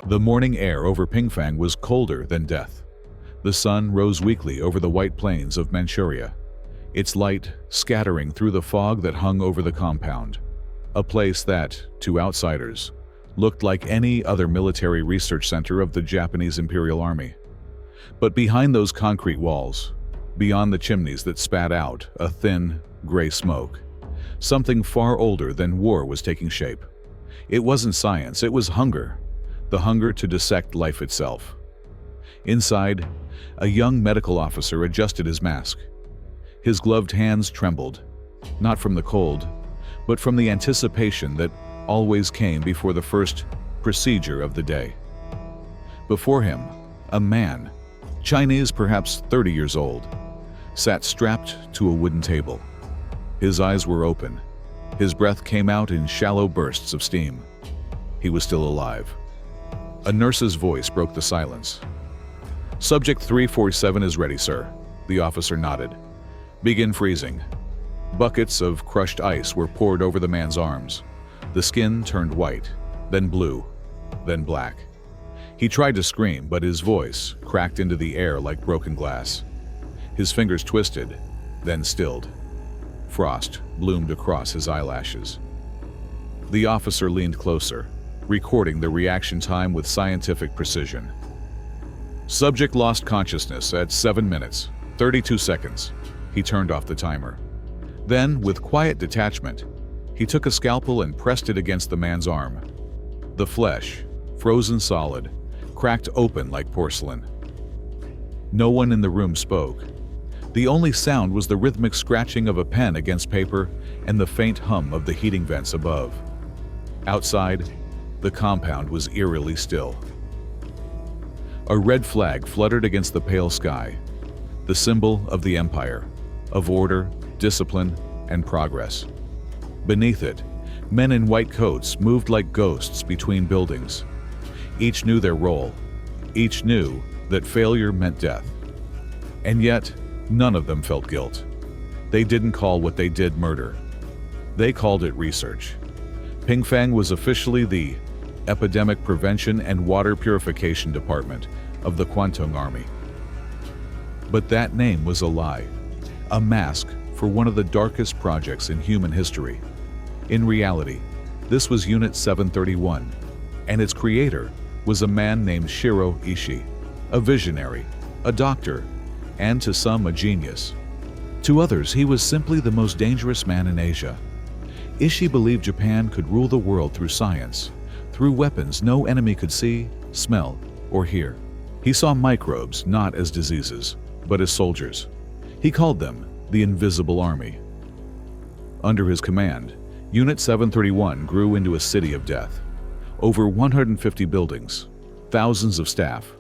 The morning air over Pingfang was colder than death. The sun rose weakly over the white plains of Manchuria, its light scattering through the fog that hung over the compound, a place that, to outsiders, looked like any other military research center of the Japanese Imperial Army. But behind those concrete walls, beyond the chimneys that spat out a thin, gray smoke, something far older than war was taking shape. It wasn't science, it was hunger, the hunger to dissect life itself. Inside, a young medical officer adjusted his mask. His gloved hands trembled, not from the cold, but from the anticipation that always came before the first procedure of the day. Before him, a man, Chinese perhaps 30 years old, sat strapped to a wooden table. His eyes were open. His breath came out in shallow bursts of steam. He was still alive. A nurse's voice broke the silence. "Subject 347 is ready, sir." The officer nodded. "Begin freezing." Buckets of crushed ice were poured over the man's arms. The skin turned white, then blue, then black. He tried to scream, but his voice cracked into the air like broken glass. His fingers twisted, then stilled. Frost bloomed across his eyelashes. The officer leaned closer, recording the reaction time with scientific precision. "Subject lost consciousness at 7 minutes, 32 seconds. He turned off the timer. Then, with quiet detachment, he took a scalpel and pressed it against the man's arm. The flesh, frozen solid, cracked open like porcelain. No one in the room spoke. The only sound was the rhythmic scratching of a pen against paper and the faint hum of the heating vents above. Outside, the compound was eerily still. A red flag fluttered against the pale sky, the symbol of the empire, of order, discipline, and progress. Beneath it, men in white coats moved like ghosts between buildings. Each knew their role. Each knew that failure meant death. And yet, none of them felt guilt. They didn't call what they did murder. They called it research. Pingfang was officially the Epidemic Prevention and Water Purification Department of the Kwantung Army. But that name was a lie, a mask for one of the darkest projects in human history. In reality, this was Unit 731, and its creator was a man named Shiro Ishii, a visionary, a doctor, and to some a genius. To others, he was simply the most dangerous man in Asia. Ishii believed Japan could rule the world through science, through weapons no enemy could see, smell, or hear. He saw microbes not as diseases, but as soldiers. He called them the Invisible Army. Under his command, Unit 731 grew into a city of death. Over 150 buildings, thousands of staff,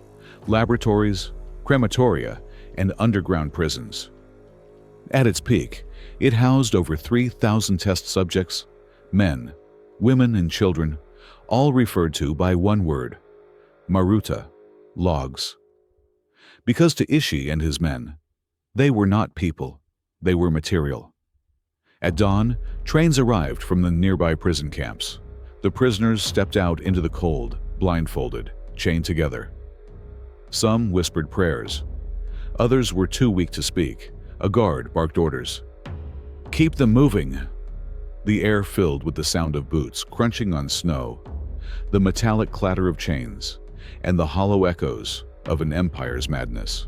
laboratories, crematoria, and underground prisons. At its peak, it housed over 3,000 test subjects, men, women, and children, all referred to by one word: Maruta, logs. Because to Ishii and his men, they were not people, they were material. At dawn, trains arrived from the nearby prison camps. The prisoners stepped out into the cold, blindfolded, chained together. Some whispered prayers. Others were too weak to speak. A guard barked orders. "Keep them moving!" The air filled with the sound of boots crunching on snow, the metallic clatter of chains, and the hollow echoes of an empire's madness.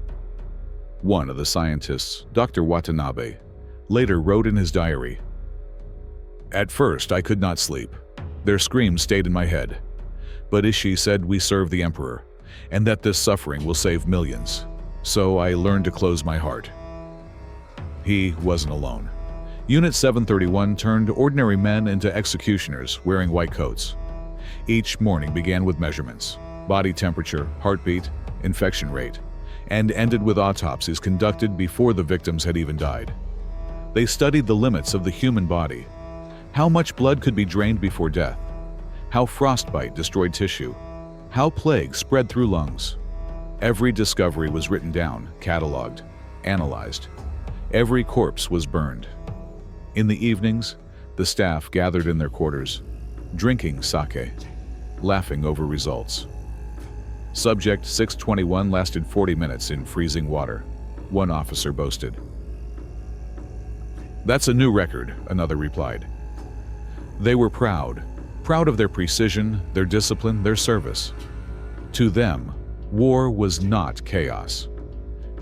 One of the scientists, Dr. Watanabe, later wrote in his diary, "At first I could not sleep. Their screams stayed in my head. But Ishii said we serve the emperor, and that this suffering will save millions. So I learned to close my heart." He wasn't alone. Unit 731 turned ordinary men into executioners wearing white coats. Each morning began with measurements: body temperature, heartbeat, infection rate, and ended with autopsies conducted before the victims had even died. They studied the limits of the human body, how much blood could be drained before death, how frostbite destroyed tissue, how plague spread through lungs. Every discovery was written down, cataloged, analyzed. Every corpse was burned. In the evenings, the staff gathered in their quarters, drinking sake, laughing over results. Subject 621 lasted 40 minutes in freezing water, one officer boasted. That's a new record, another replied. They were proud of their precision, their discipline, their service. To them, war was not chaos.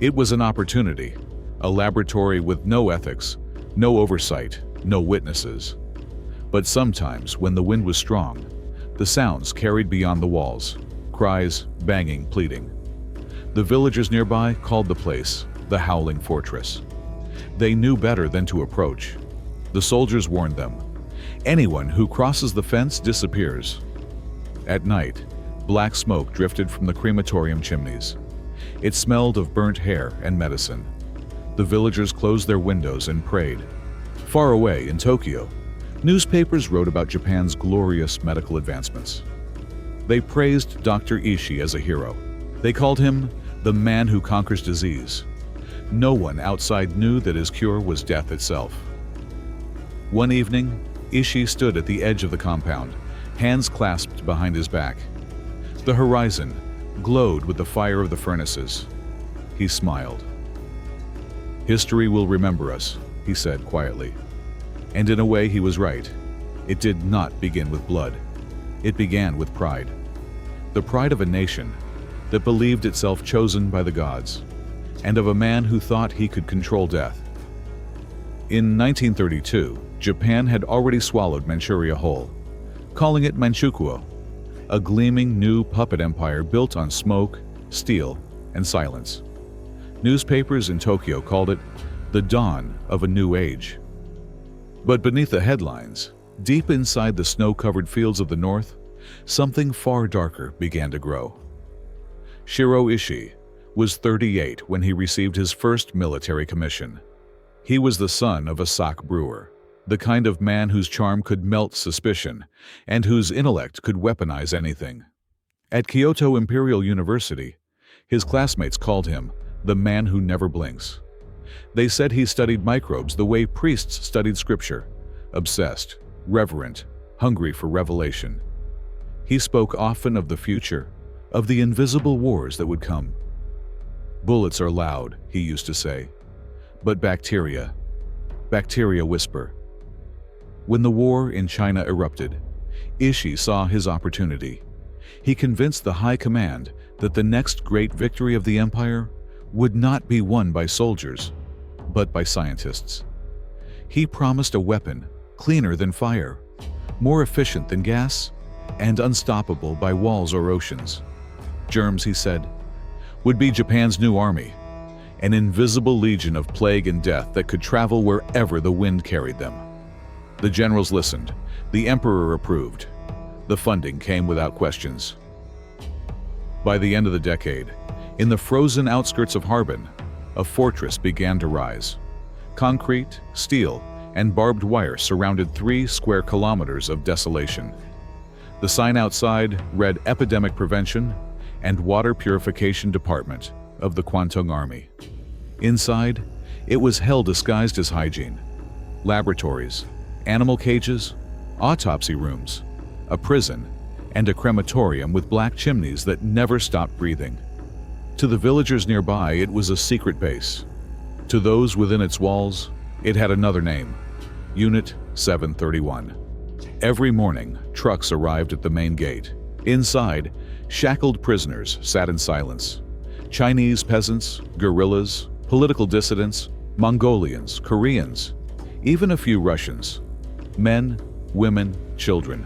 It was an opportunity, a laboratory with no ethics, no oversight, no witnesses. But sometimes, when the wind was strong, the sounds carried beyond the walls, cries, banging, pleading. The villagers nearby called the place the Howling Fortress. They knew better than to approach. The soldiers warned them. Anyone who crosses the fence disappears. At night, black smoke drifted from the crematorium chimneys. It smelled of burnt hair and medicine. The villagers closed their windows and prayed. Far away in Tokyo, newspapers wrote about Japan's glorious medical advancements. They praised Dr. Ishii as a hero. They called him the man who conquers disease. No one outside knew that his cure was death itself. One evening, Ishii stood at the edge of the compound, hands clasped behind his back. The horizon glowed with the fire of the furnaces. He smiled. "History will remember us," he said quietly. And in a way he was right. It did not begin with blood. It began with pride. The pride of a nation that believed itself chosen by the gods, and of a man who thought he could control death. In 1932, Japan had already swallowed Manchuria whole, calling it Manchukuo, a gleaming new puppet empire built on smoke, steel, and silence. Newspapers in Tokyo called it the dawn of a new age. But beneath the headlines, deep inside the snow-covered fields of the north, something far darker began to grow. Shiro Ishii was 38 when he received his first military commission. He was the son of a sake brewer, the kind of man whose charm could melt suspicion and whose intellect could weaponize anything. At Kyoto Imperial University, his classmates called him the man who never blinks. They said he studied microbes the way priests studied scripture, obsessed, reverent, hungry for revelation. He spoke often of the future, of the invisible wars that would come. "Bullets are loud," he used to say, "but bacteria whisper." When the war in China erupted, Ishii saw his opportunity. He convinced the high command that the next great victory of the empire would not be won by soldiers, but by scientists. He promised a weapon cleaner than fire, more efficient than gas, and unstoppable by walls or oceans. Germs, he said, would be Japan's new army, an invisible legion of plague and death that could travel wherever the wind carried them. The generals listened. The emperor approved. The funding came without questions. By the end of the decade, in the frozen outskirts of Harbin, a fortress began to rise. Concrete, steel, and barbed wire surrounded 3 square kilometers of desolation. The sign outside read Epidemic Prevention and Water Purification Department of the Kwantung Army. Inside, it was hell disguised as hygiene. Laboratories, animal cages, autopsy rooms, a prison, and a crematorium with black chimneys that never stopped breathing. To the villagers nearby, it was a secret base. To those within its walls, it had another name, Unit 731. Every morning, trucks arrived at the main gate. Inside, shackled prisoners sat in silence. Chinese peasants, guerrillas, political dissidents, Mongolians, Koreans, even a few Russians. Men, women, children.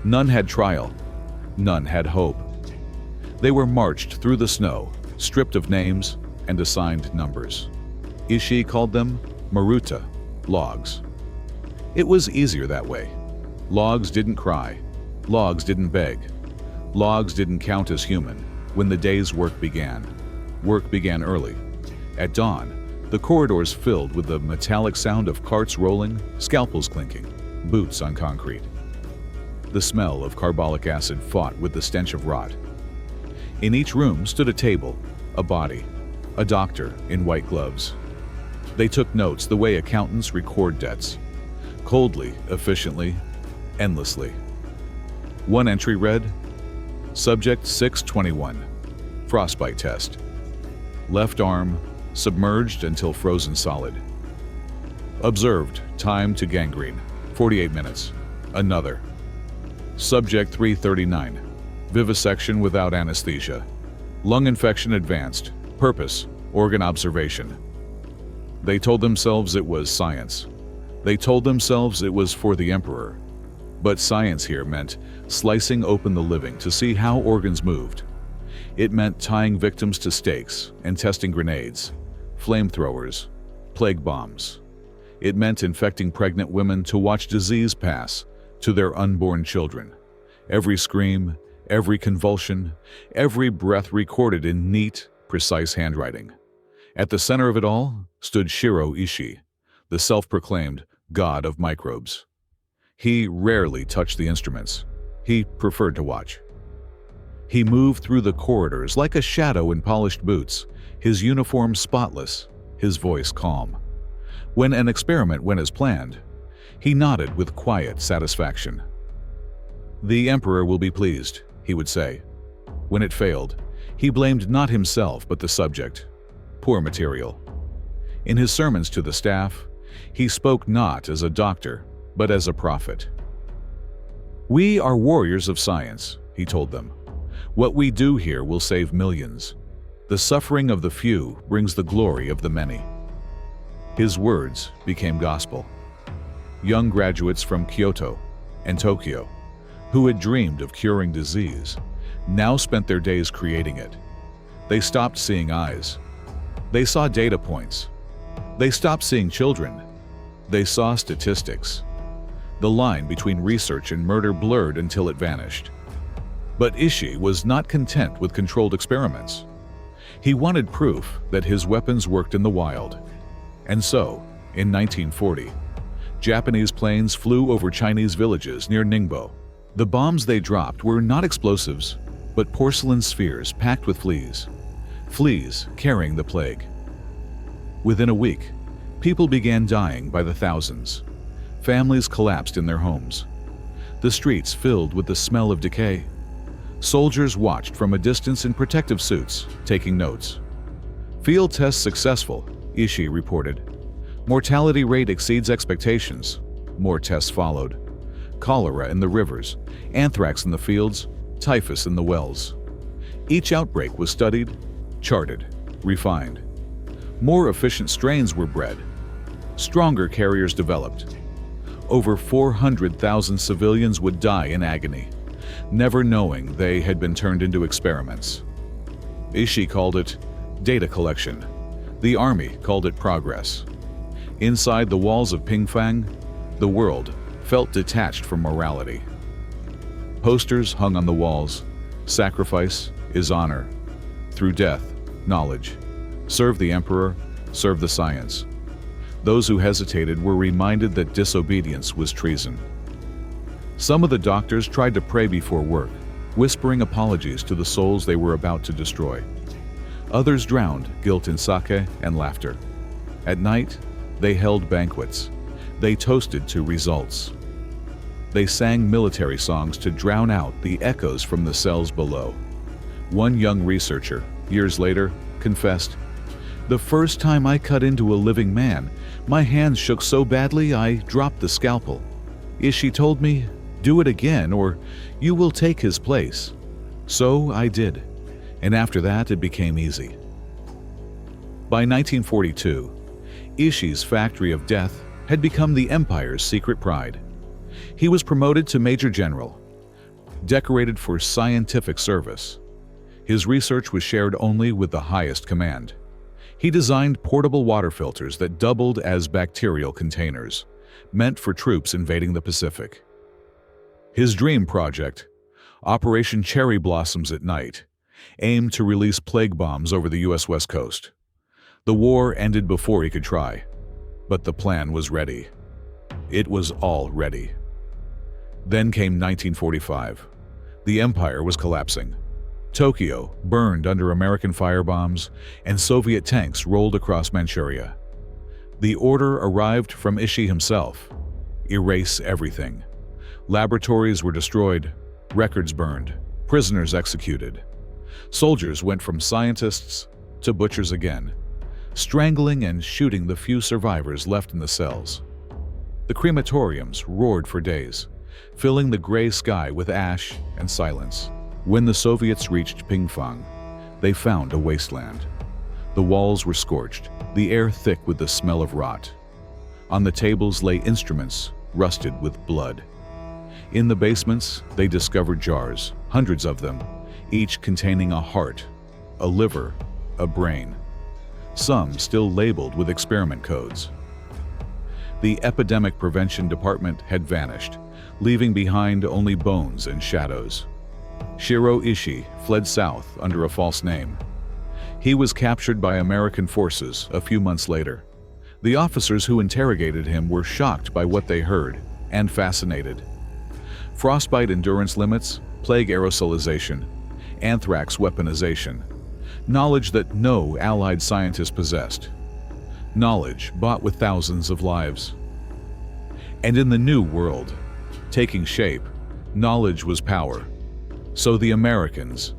None had trial. None had hope. They were marched through the snow, stripped of names and assigned numbers. Ishii called them Maruta, logs. It was easier that way. Logs didn't cry. Logs didn't beg. Logs didn't count as human when the day's work began. Work began early. At dawn, the corridors filled with the metallic sound of carts rolling, scalpels clinking, boots on concrete. The smell of carbolic acid fought with the stench of rot. In each room stood a table, a body, a doctor in white gloves. They took notes the way accountants record debts, coldly, efficiently, endlessly. One entry read, Subject 621, Frostbite test. Left arm submerged until frozen solid. Observed time to gangrene, 48 minutes. Another. Subject 339. Vivisection without anesthesia. Lung infection advanced. Purpose, organ observation. They told themselves it was science. They told themselves it was for the emperor. But science here meant slicing open the living to see how organs moved. It meant tying victims to stakes and testing grenades, flamethrowers, plague bombs. It meant infecting pregnant women to watch disease pass to their unborn children. Every scream, every convulsion, every breath recorded in neat, precise handwriting. At the center of it all stood Shiro Ishii, the self-proclaimed god of microbes. He rarely touched the instruments. He preferred to watch. He moved through the corridors like a shadow in polished boots, his uniform spotless, his voice calm. When an experiment went as planned, he nodded with quiet satisfaction. "The emperor will be pleased," he would say. When it failed, he blamed not himself but the subject. Poor material. In his sermons to the staff, he spoke not as a doctor, but as a prophet. "We are warriors of science," he told them. "What we do here will save millions. The suffering of the few brings the glory of the many." His words became gospel. Young graduates from Kyoto and Tokyo, who had dreamed of curing disease, now spent their days creating it. They stopped seeing eyes. They saw data points. They stopped seeing children. They saw statistics. The line between research and murder blurred until it vanished. But Ishii was not content with controlled experiments. He wanted proof that his weapons worked in the wild. And so, in 1940, Japanese planes flew over Chinese villages near Ningbo. The bombs they dropped were not explosives, but porcelain spheres packed with fleas. Fleas carrying the plague. Within a week, people began dying by the thousands. Families collapsed in their homes. The streets filled with the smell of decay. Soldiers watched from a distance in protective suits, taking notes. "Field test successful," Ishii reported. "Mortality rate exceeds expectations." More tests followed. Cholera in the rivers, anthrax in the fields, typhus in the wells. Each outbreak was studied, charted, refined. More efficient strains were bred. Stronger carriers developed. Over 400,000 civilians would die in agony, never knowing they had been turned into experiments. Ishii called it data collection. The army called it progress. Inside the walls of Pingfang, the world felt detached from morality. Posters hung on the walls. Sacrifice is honor. Through death, knowledge. Serve the emperor, serve the science. Those who hesitated were reminded that disobedience was treason. Some of the doctors tried to pray before work, whispering apologies to the souls they were about to destroy. Others drowned guilt in sake and laughter. At night, they held banquets. They toasted to results. They sang military songs to drown out the echoes from the cells below. One young researcher, years later, confessed, "The first time I cut into a living man, my hands shook so badly I dropped the scalpel. Ishii told me, 'Do it again or you will take his place.' So I did, and after that it became easy." By 1942, Ishii's factory of death had become the empire's secret pride. He was promoted to Major General, decorated for scientific service. His research was shared only with the highest command. He designed portable water filters that doubled as bacterial containers, meant for troops invading the Pacific. His dream project, Operation Cherry Blossoms at Night, aimed to release plague bombs over the U.S. West Coast. The war ended before he could try, but the plan was ready. It was all ready. Then came 1945. The empire was collapsing. Tokyo burned under American firebombs, and Soviet tanks rolled across Manchuria. The order arrived from Ishii himself: erase everything. Laboratories were destroyed, records burned, prisoners executed. Soldiers went from scientists to butchers again, strangling and shooting the few survivors left in the cells. The crematoriums roared for days, filling the gray sky with ash and silence. When the Soviets reached Pingfang, they found a wasteland. The walls were scorched, the air thick with the smell of rot. On the tables lay instruments rusted with blood. In the basements, they discovered jars, hundreds of them, each containing a heart, a liver, a brain. Some still labeled with experiment codes. The Epidemic Prevention Department had vanished, leaving behind only bones and shadows. Shiro Ishii fled south under a false name. He was captured by American forces a few months later. The officers who interrogated him were shocked by what they heard and fascinated. Frostbite endurance limits, plague aerosolization, anthrax weaponization. Knowledge that no Allied scientist possessed. Knowledge bought with thousands of lives. And in the new world, taking shape, knowledge was power. So the Americans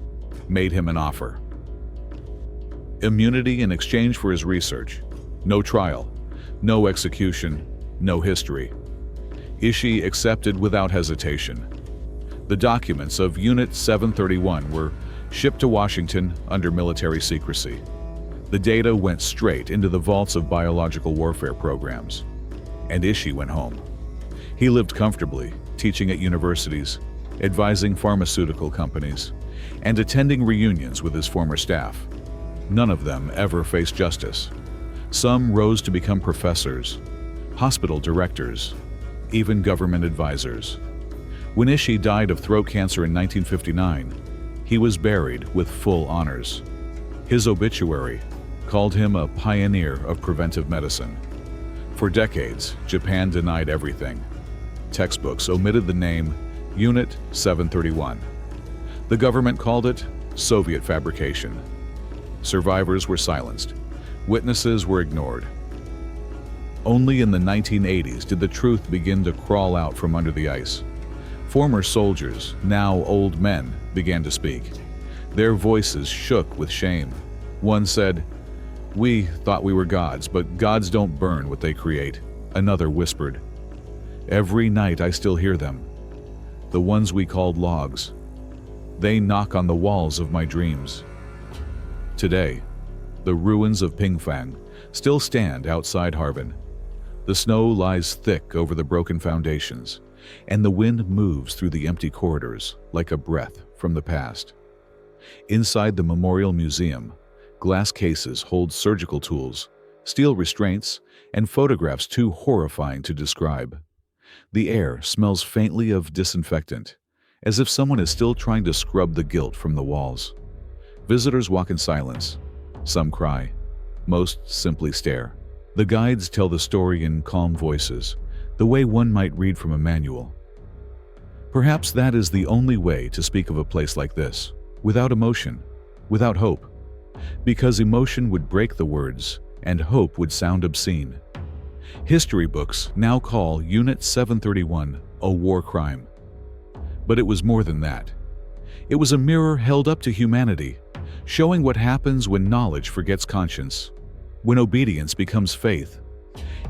made him an offer. Immunity in exchange for his research. No trial, no execution, no history. Ishii accepted without hesitation. The documents of Unit 731 were shipped to Washington under military secrecy. The data went straight into the vaults of biological warfare programs. And Ishii went home. He lived comfortably, teaching at universities, advising pharmaceutical companies, and attending reunions with his former staff. None of them ever faced justice. Some rose to become professors, hospital directors, even government advisors. When Ishii died of throat cancer in 1959, he was buried with full honors. His obituary called him a pioneer of preventive medicine. For decades, Japan denied everything. Textbooks omitted the name Unit 731. The government called it Soviet fabrication. Survivors were silenced. Witnesses were ignored. Only in the 1980s did the truth begin to crawl out from under the ice. Former soldiers, now old men, began to speak. Their voices shook with shame. One said, "We thought we were gods, but gods don't burn what they create." Another whispered, "Every night I still hear them. The ones we called logs. They knock on the walls of my dreams." Today, the ruins of Pingfang still stand outside Harbin. The snow lies thick over the broken foundations, and the wind moves through the empty corridors like a breath from the past. Inside the Memorial Museum, glass cases hold surgical tools, steel restraints, and photographs too horrifying to describe. The air smells faintly of disinfectant, as if someone is still trying to scrub the guilt from the walls. Visitors walk in silence. Some cry. Most simply stare. The guides tell the story in calm voices, the way one might read from a manual. Perhaps that is the only way to speak of a place like this, without emotion, without hope, because emotion would break the words and hope would sound obscene. History books now call Unit 731 a war crime. But it was more than that. It was a mirror held up to humanity, showing what happens when knowledge forgets conscience, when obedience becomes faith,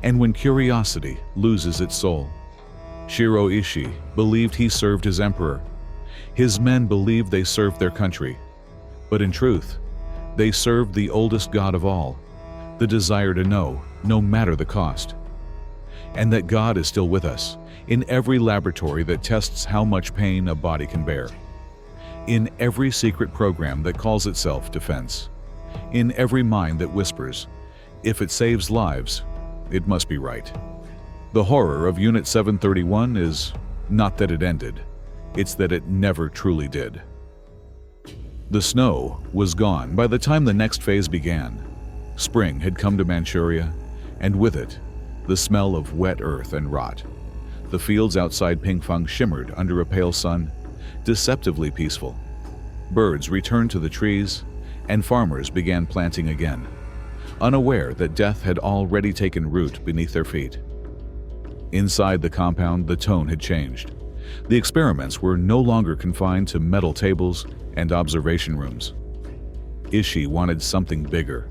and when curiosity loses its soul. Shiro Ishii believed he served his emperor. His men believed they served their country. But in truth, they served the oldest God of all, the desire to know, no matter the cost. And that God is still with us, in every laboratory that tests how much pain a body can bear. In every secret program that calls itself defense. In every mind that whispers, if it saves lives, it must be right. The horror of Unit 731 is not that it ended, it's that it never truly did. The snow was gone by the time the next phase began. Spring had come to Manchuria, and with it, the smell of wet earth and rot. The fields outside Pingfang shimmered under a pale sun, deceptively peaceful. Birds returned to the trees, and farmers began planting again, unaware that death had already taken root beneath their feet. Inside the compound, the tone had changed. The experiments were no longer confined to metal tables and observation rooms. Ishii wanted something bigger.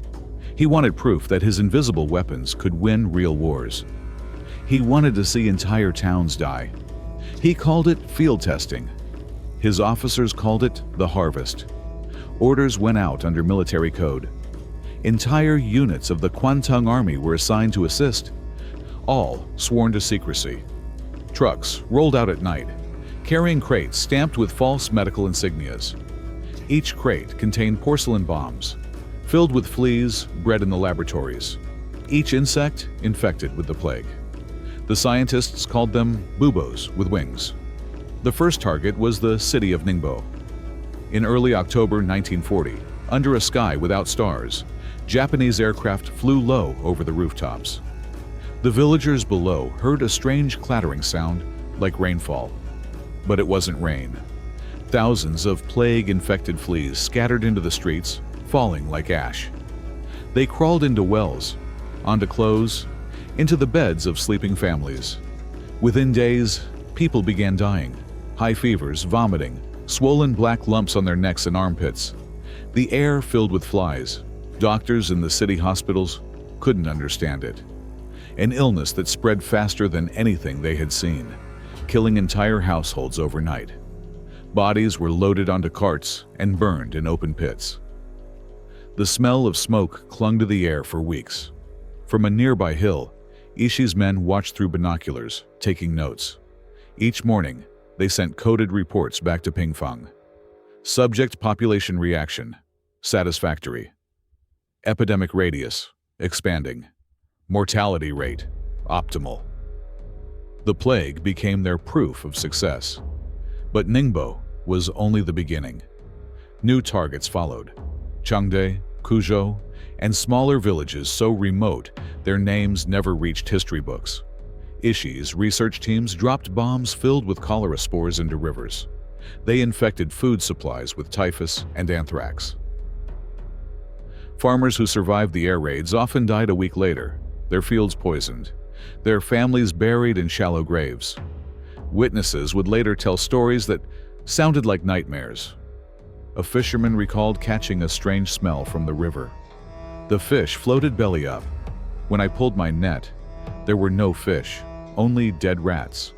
He wanted proof that his invisible weapons could win real wars. He wanted to see entire towns die. He called it field testing. His officers called it the harvest. Orders went out under military code. Entire units of the Kwantung Army were assigned to assist, all sworn to secrecy. Trucks rolled out at night, carrying crates stamped with false medical insignias. Each crate contained porcelain bombs, filled with fleas bred in the laboratories, each insect infected with the plague. The scientists called them buboes with wings. The first target was the city of Ningbo. In early October 1940, under a sky without stars, Japanese aircraft flew low over the rooftops. The villagers below heard a strange clattering sound like rainfall. But it wasn't rain. Thousands of plague-infected fleas scattered into the streets, falling like ash. They crawled into wells, onto clothes, into the beds of sleeping families. Within days, people began dying. High fevers, vomiting, swollen black lumps on their necks and armpits. The air filled with flies. Doctors in the city hospitals couldn't understand it. An illness that spread faster than anything they had seen, killing entire households overnight. Bodies were loaded onto carts and burned in open pits. The smell of smoke clung to the air for weeks. From a nearby hill, Ishii's men watched through binoculars, taking notes. Each morning, they sent coded reports back to Pingfang. Subject population reaction, satisfactory. Epidemic radius, expanding. Mortality rate, optimal. The plague became their proof of success. But Ningbo was only the beginning. New targets followed. Changde, Kuzhou, and smaller villages so remote their names never reached history books. Ishii's research teams dropped bombs filled with cholera spores into rivers. They infected food supplies with typhus and anthrax. Farmers who survived the air raids often died a week later, their fields poisoned, their families buried in shallow graves. Witnesses would later tell stories that sounded like nightmares. A fisherman recalled catching a strange smell from the river. The fish floated belly up. When I pulled my net, there were no fish, only dead rats,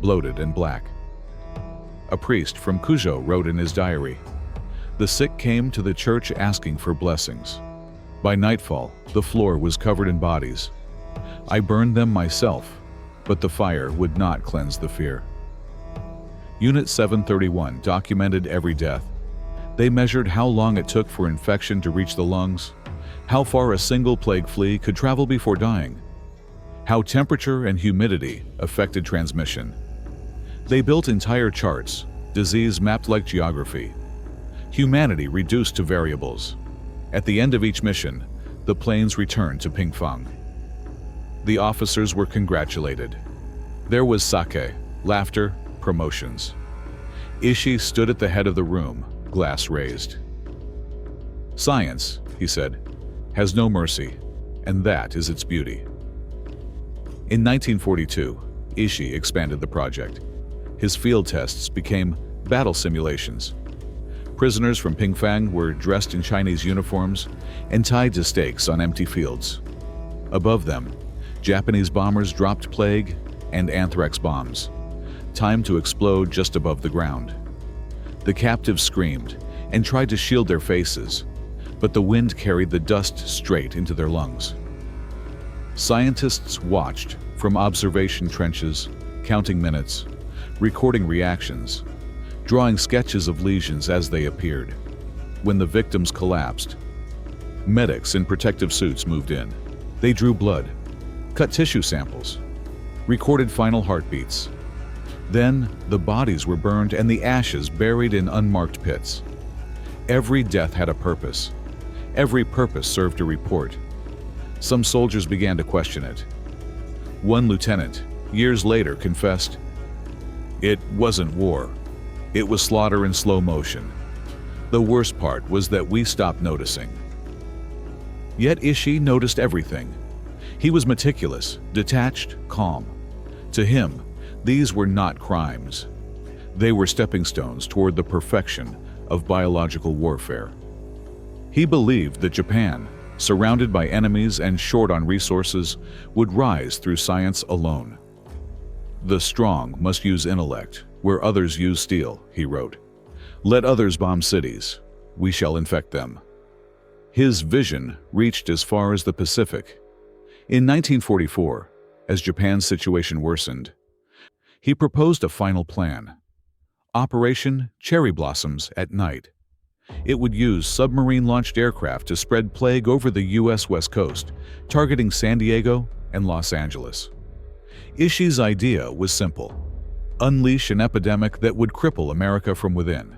bloated and black. A priest from Kuzhou wrote in his diary, "The sick came to the church asking for blessings. By nightfall, the floor was covered in bodies. I burned them myself, but the fire would not cleanse the fear." Unit 731 documented every death. They measured how long it took for infection to reach the lungs, how far a single plague flea could travel before dying, how temperature and humidity affected transmission. They built entire charts, disease mapped like geography. Humanity reduced to variables. At the end of each mission, the planes returned to Pingfang. The officers were congratulated. There was sake, laughter, promotions. Ishii stood at the head of the room, glass raised. "Science," he said, "has no mercy, and that is its beauty." In 1942, Ishii expanded the project. His field tests became battle simulations. Prisoners from Pingfang were dressed in Chinese uniforms and tied to stakes on empty fields. Above them, Japanese bombers dropped plague and anthrax bombs, timed to explode just above the ground. The captives screamed and tried to shield their faces, but the wind carried the dust straight into their lungs. Scientists watched from observation trenches, counting minutes, recording reactions, drawing sketches of lesions as they appeared. When the victims collapsed, medics in protective suits moved in. They drew blood, cut tissue samples, recorded final heartbeats. Then the bodies were burned and the ashes buried in unmarked pits. Every death had a purpose. Every purpose served a report. Some soldiers began to question it. One lieutenant, years later, confessed, "It wasn't war. It was slaughter in slow motion. The worst part was that we stopped noticing." Yet Ishii noticed everything. He was meticulous, detached, calm. To him, these were not crimes. They were stepping stones toward the perfection of biological warfare. He believed that Japan, surrounded by enemies and short on resources, would rise through science alone. "The strong must use intellect, where others use steel," he wrote. "Let others bomb cities. We shall infect them." His vision reached as far as the Pacific. In 1944, as Japan's situation worsened, he proposed a final plan: Operation Cherry Blossoms at Night. It would use submarine-launched aircraft to spread plague over the U.S. West Coast, targeting San Diego and Los Angeles. Ishii's idea was simple: unleash an epidemic that would cripple America from within.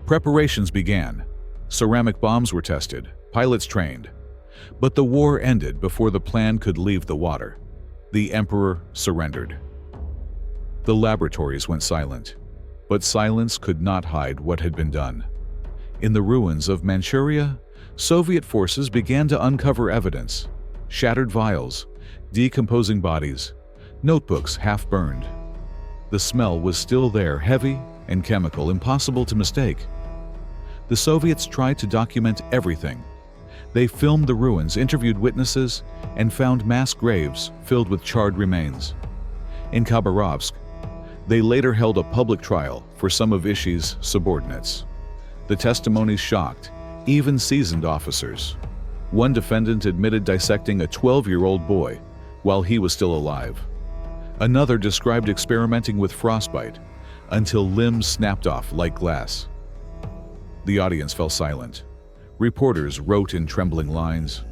Preparations began. Ceramic bombs were tested, pilots trained. But the war ended before the plan could leave the water. The emperor surrendered. The laboratories went silent, but silence could not hide what had been done. In the ruins of Manchuria, Soviet forces began to uncover evidence: shattered vials, decomposing bodies, notebooks half burned. The smell was still there, heavy and chemical, impossible to mistake. The Soviets tried to document everything. They filmed the ruins, interviewed witnesses, and found mass graves filled with charred remains. In Khabarovsk, they later held a public trial for some of Ishii's subordinates. The testimonies shocked even seasoned officers. One defendant admitted dissecting a 12-year-old boy while he was still alive. Another described experimenting with frostbite until limbs snapped off like glass. The audience fell silent. Reporters wrote in trembling lines,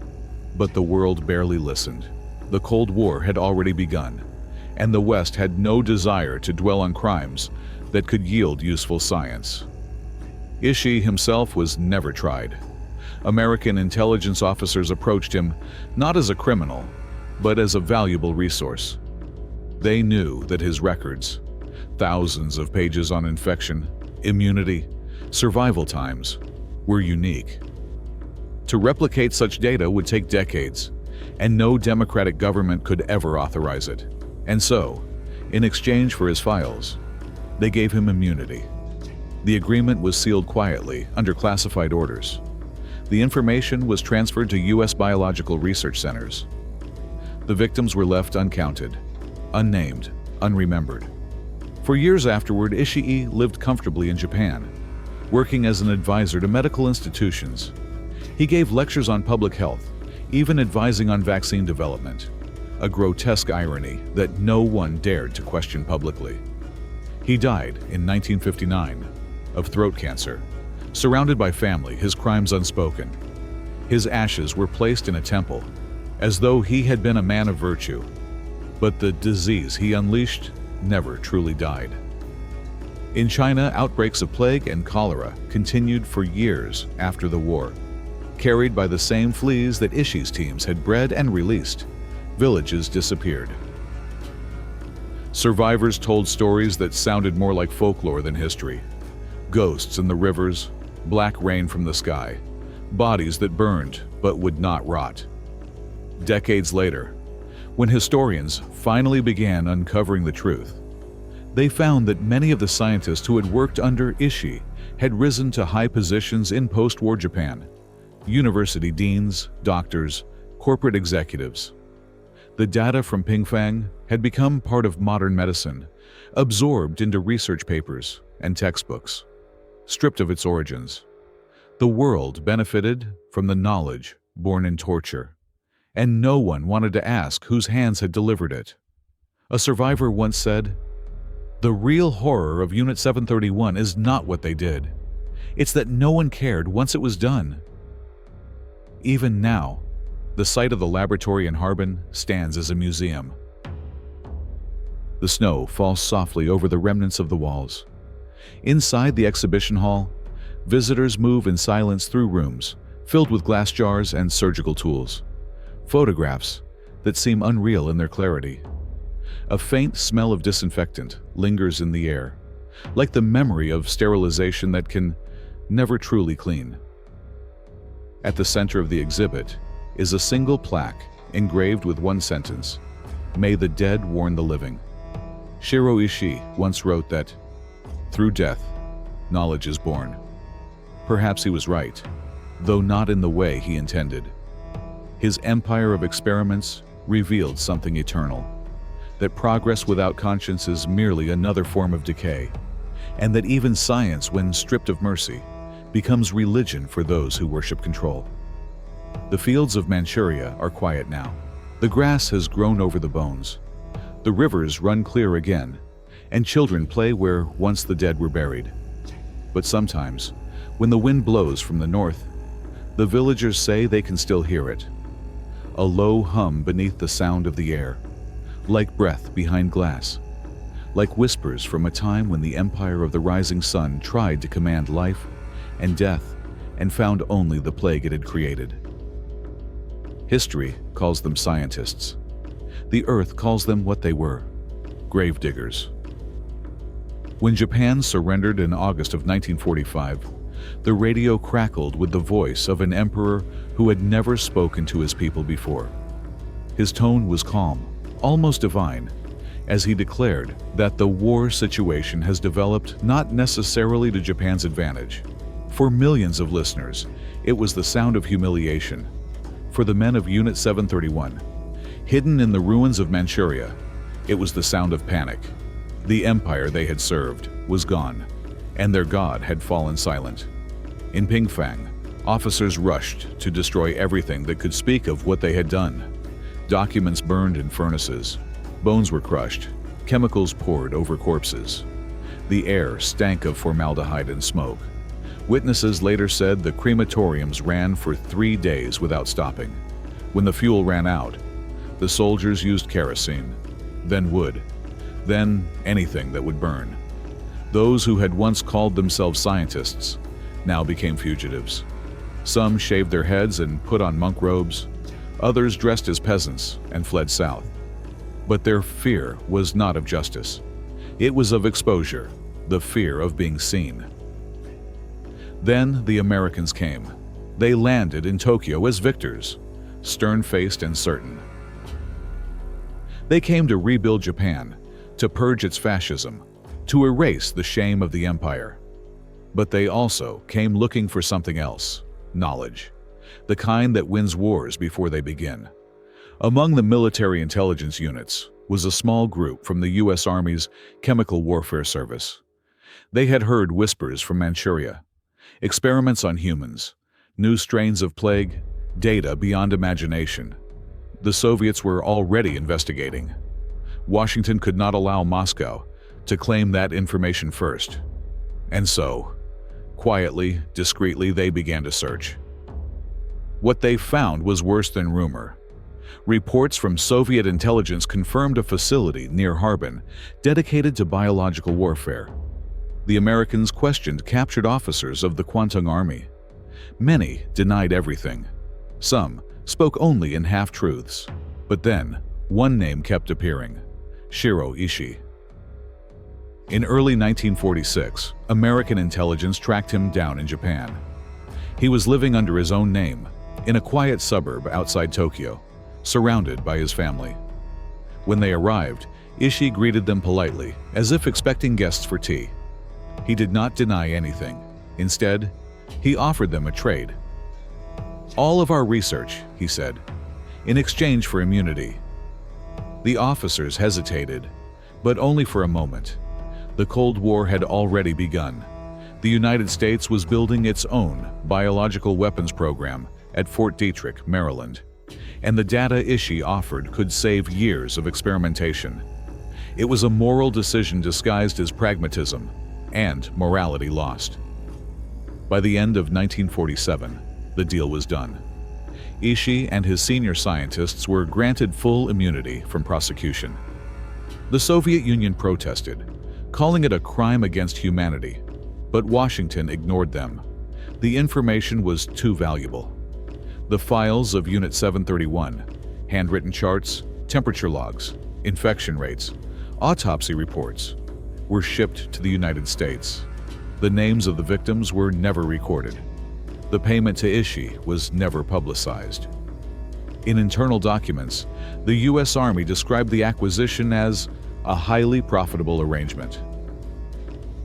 but the world barely listened. The Cold War had already begun, and the West had no desire to dwell on crimes that could yield useful science. Ishii himself was never tried. American intelligence officers approached him not as a criminal, but as a valuable resource. They knew that his records, thousands of pages on infection, immunity, survival times, were unique. To replicate such data would take decades, and no democratic government could ever authorize it. And so, in exchange for his files, they gave him immunity. The agreement was sealed quietly under classified orders. The information was transferred to U.S. biological research centers. The victims were left uncounted, unnamed, unremembered. For years afterward, Ishii lived comfortably in Japan, working as an advisor to medical institutions. He gave lectures on public health, even advising on vaccine development, a grotesque irony that no one dared to question publicly. He died in 1959 of throat cancer, surrounded by family, his crimes unspoken. His ashes were placed in a temple, as though he had been a man of virtue. But the disease he unleashed never truly died. In China, outbreaks of plague and cholera continued for years after the war. Carried by the same fleas that Ishii's teams had bred and released, villages disappeared. Survivors told stories that sounded more like folklore than history. Ghosts in the rivers, black rain from the sky, bodies that burned but would not rot. Decades later, when historians finally began uncovering the truth, they found that many of the scientists who had worked under Ishii had risen to high positions in post-war Japan: university deans, doctors, corporate executives. The data from Pingfang had become part of modern medicine, absorbed into research papers and textbooks. Stripped of its origins, the world benefited from the knowledge born in torture, and no one wanted to ask whose hands had delivered it. A survivor once said, "The real horror of Unit 731 is not what they did. It's that no one cared once it was done." Even now, the site of the laboratory in Harbin stands as a museum. The snow falls softly over the remnants of the walls. Inside the exhibition hall, visitors move in silence through rooms filled with glass jars and surgical tools, photographs that seem unreal in their clarity. A faint smell of disinfectant lingers in the air, like the memory of sterilization that can never truly clean. At the center of the exhibit is a single plaque engraved with one sentence: "May the dead warn the living." Shiro Ishii once wrote that, "Through death, knowledge is born." Perhaps he was right. though not in the way he intended. His empire of experiments revealed something eternal, that progress without conscience is merely another form of decay, and that even science, when stripped of mercy, becomes religion for those who worship control. The fields of Manchuria are quiet now. The grass has grown over the bones. The rivers run clear again, and children play where once the dead were buried. But sometimes, when the wind blows from the north, the villagers say they can still hear it. A low hum beneath the sound of the air, like breath behind glass, like whispers from a time when the empire of the rising sun tried to command life and death and found only the plague it had created. History calls them scientists. The earth calls them what they were, gravediggers. When Japan surrendered in August of 1945, the radio crackled with the voice of an emperor who had never spoken to his people before. His tone was calm, almost divine, as he declared that the war situation has developed not necessarily to Japan's advantage. For millions of listeners, it was the sound of humiliation. For the men of Unit 731, hidden in the ruins of Manchuria, it was the sound of panic. The empire they had served was gone, and their god had fallen silent. In Pingfang, officers rushed to destroy everything that could speak of what they had done. Documents burned in furnaces, bones were crushed, chemicals poured over corpses. The air stank of formaldehyde and smoke. Witnesses later said the crematoriums ran for 3 days without stopping. When the fuel ran out, the soldiers used kerosene, then wood, then anything that would burn. Those who had once called themselves scientists now became fugitives. Some shaved their heads and put on monk robes. Others dressed as peasants and fled south. But their fear was not of justice. It was of exposure, the fear of being seen. Then the Americans came. They landed in Tokyo as victors, stern-faced and certain. They came to rebuild Japan, to purge its fascism, to erase the shame of the empire. But they also came looking for something else, knowledge, the kind that wins wars before they begin. Among the military intelligence units was a small group from the U.S. Army's Chemical Warfare Service. They had heard whispers from Manchuria, experiments on humans, new strains of plague, data beyond imagination. The Soviets were already investigating. Washington could not allow Moscow to claim that information first. And so, quietly, discreetly, they began to search. What they found was worse than rumor. Reports from Soviet intelligence confirmed a facility near Harbin dedicated to biological warfare. The Americans questioned captured officers of the Kwantung Army. Many denied everything. Some spoke only in half-truths. But then, one name kept appearing: Shiro Ishii. In early 1946, American intelligence tracked him down in Japan. He was living under his own name, in a quiet suburb outside Tokyo, surrounded by his family. When they arrived, Ishii greeted them politely, as if expecting guests for tea. He did not deny anything. Instead, he offered them a trade. "All of our research," he said, "in exchange for immunity." The officers hesitated, but only for a moment. The Cold War had already begun. The United States was building its own biological weapons program at Fort Detrick, Maryland, and the data Ishii offered could save years of experimentation. It was a moral decision disguised as pragmatism, and morality lost. By the end of 1947, the deal was done. Ishii and his senior scientists were granted full immunity from prosecution. The Soviet Union protested, calling it a crime against humanity, but Washington ignored them. The information was too valuable. The files of Unit 731, handwritten charts, temperature logs, infection rates, autopsy reports, were shipped to the United States. The names of the victims were never recorded. The payment to Ishii was never publicized. In internal documents, the U.S. Army described the acquisition as a highly profitable arrangement.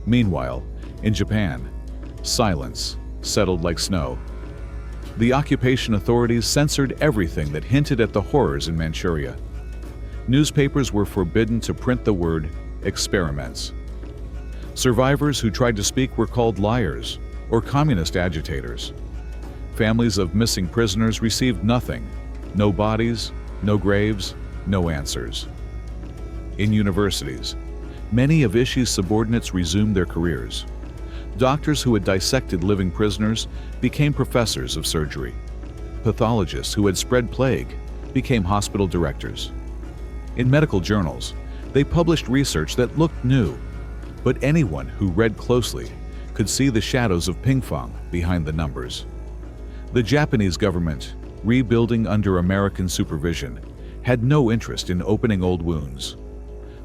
Meanwhile, in Japan, silence settled like snow. The occupation authorities censored everything that hinted at the horrors in Manchuria. Newspapers were forbidden to print the word experiments. Survivors who tried to speak were called liars or communist agitators. Families of missing prisoners received nothing: no bodies, no graves, no answers. In universities, many of Ishii's subordinates resumed their careers. Doctors who had dissected living prisoners became professors of surgery. Pathologists who had spread plague became hospital directors. In medical journals, they published research that looked new, but anyone who read closely could see the shadows of ping-pong behind the numbers. The Japanese government, rebuilding under American supervision, had no interest in opening old wounds.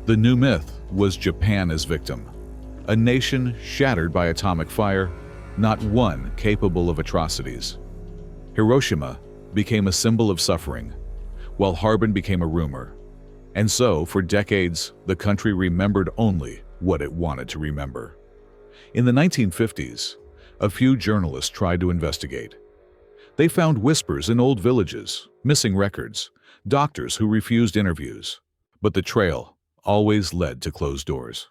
The new myth was Japan as victim, a nation shattered by atomic fire, not one capable of atrocities. Hiroshima became a symbol of suffering, while Harbin became a rumor. And so, for decades, the country remembered only what it wanted to remember. In the 1950s, a few journalists tried to investigate. They found whispers in old villages, missing records, doctors who refused interviews. But the trail always led to closed doors.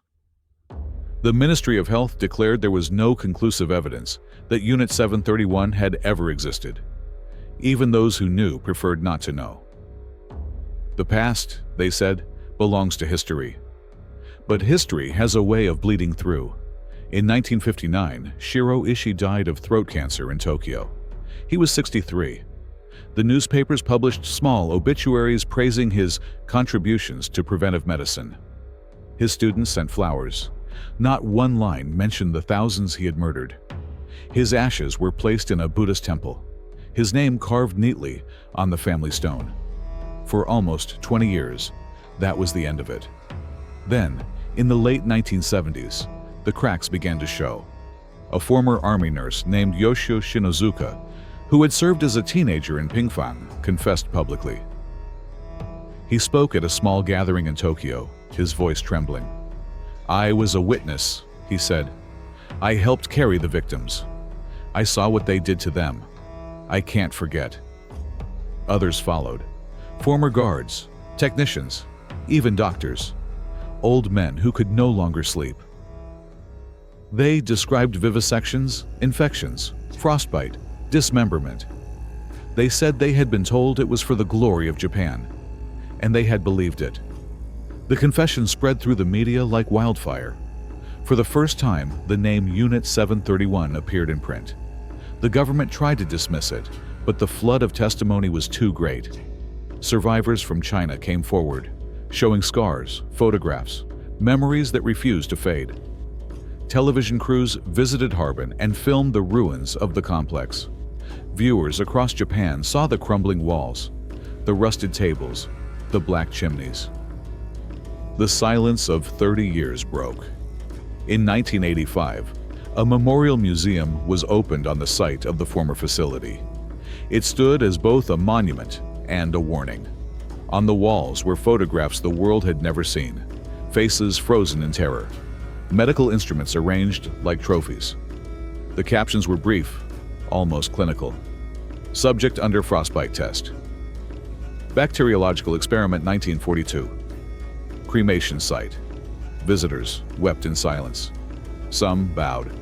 The Ministry of Health declared there was no conclusive evidence that Unit 731 had ever existed. Even those who knew preferred not to know. The past, they said, belongs to history. But history has a way of bleeding through. In 1959, Shiro Ishii died of throat cancer in Tokyo. He was 63. The newspapers published small obituaries praising his contributions to preventive medicine. His students sent flowers. Not one line mentioned the thousands he had murdered. His ashes were placed in a Buddhist temple, his name carved neatly on the family stone. For almost 20 years, that was the end of it. Then, in the late 1970s, the cracks began to show. A former army nurse named Yoshio Shinozuka, who had served as a teenager in Pingfang, confessed publicly. He spoke at a small gathering in Tokyo, his voice trembling. "I was a witness," he said. "I helped carry the victims. I saw what they did to them. I can't forget." Others followed. Former guards, technicians, even doctors. Old men who could no longer sleep. They described vivisections, infections, frostbite, dismemberment. They said they had been told it was for the glory of Japan, and they had believed it. The confession spread through the media like wildfire. For the first time, the name Unit 731 appeared in print. The government tried to dismiss it, but the flood of testimony was too great. Survivors from China came forward, showing scars, photographs, memories that refused to fade. Television crews visited Harbin and filmed the ruins of the complex. Viewers across Japan saw the crumbling walls, the rusted tables, the black chimneys. The silence of 30 years broke. In 1985, a memorial museum was opened on the site of the former facility. It stood as both a monument and a warning. On the walls were photographs the world had never seen, faces frozen in terror, medical instruments arranged like trophies. The captions were brief, almost clinical. Subject under frostbite test. Bacteriological experiment 1942. Cremation site. Visitors wept in silence. Some bowed.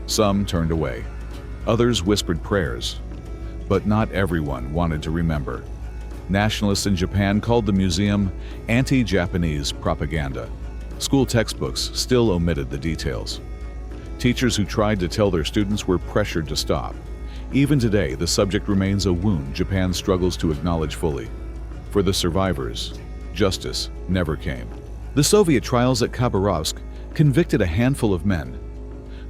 Some turned away. Others whispered prayers. But not everyone wanted to remember. Nationalists in Japan called the museum anti-Japanese propaganda. School textbooks still omitted the details. Teachers who tried to tell their students were pressured to stop. Even today, the subject remains a wound Japan struggles to acknowledge fully. For the survivors, justice never came. The Soviet trials at Khabarovsk convicted a handful of men,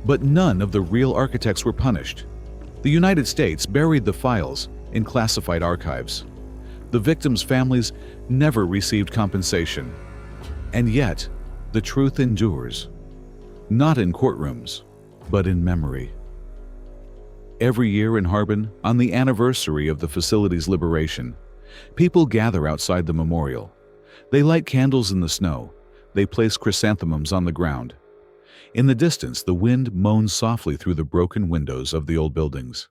but none of the real architects were punished. The United States buried the files in classified archives. The victims' families never received compensation. And yet, the truth endures. Not in courtrooms, but in memory. Every year in Harbin, on the anniversary of the facility's liberation, people gather outside the memorial. They light candles in the snow. They place chrysanthemums on the ground. In the distance, the wind moans softly through the broken windows of the old buildings.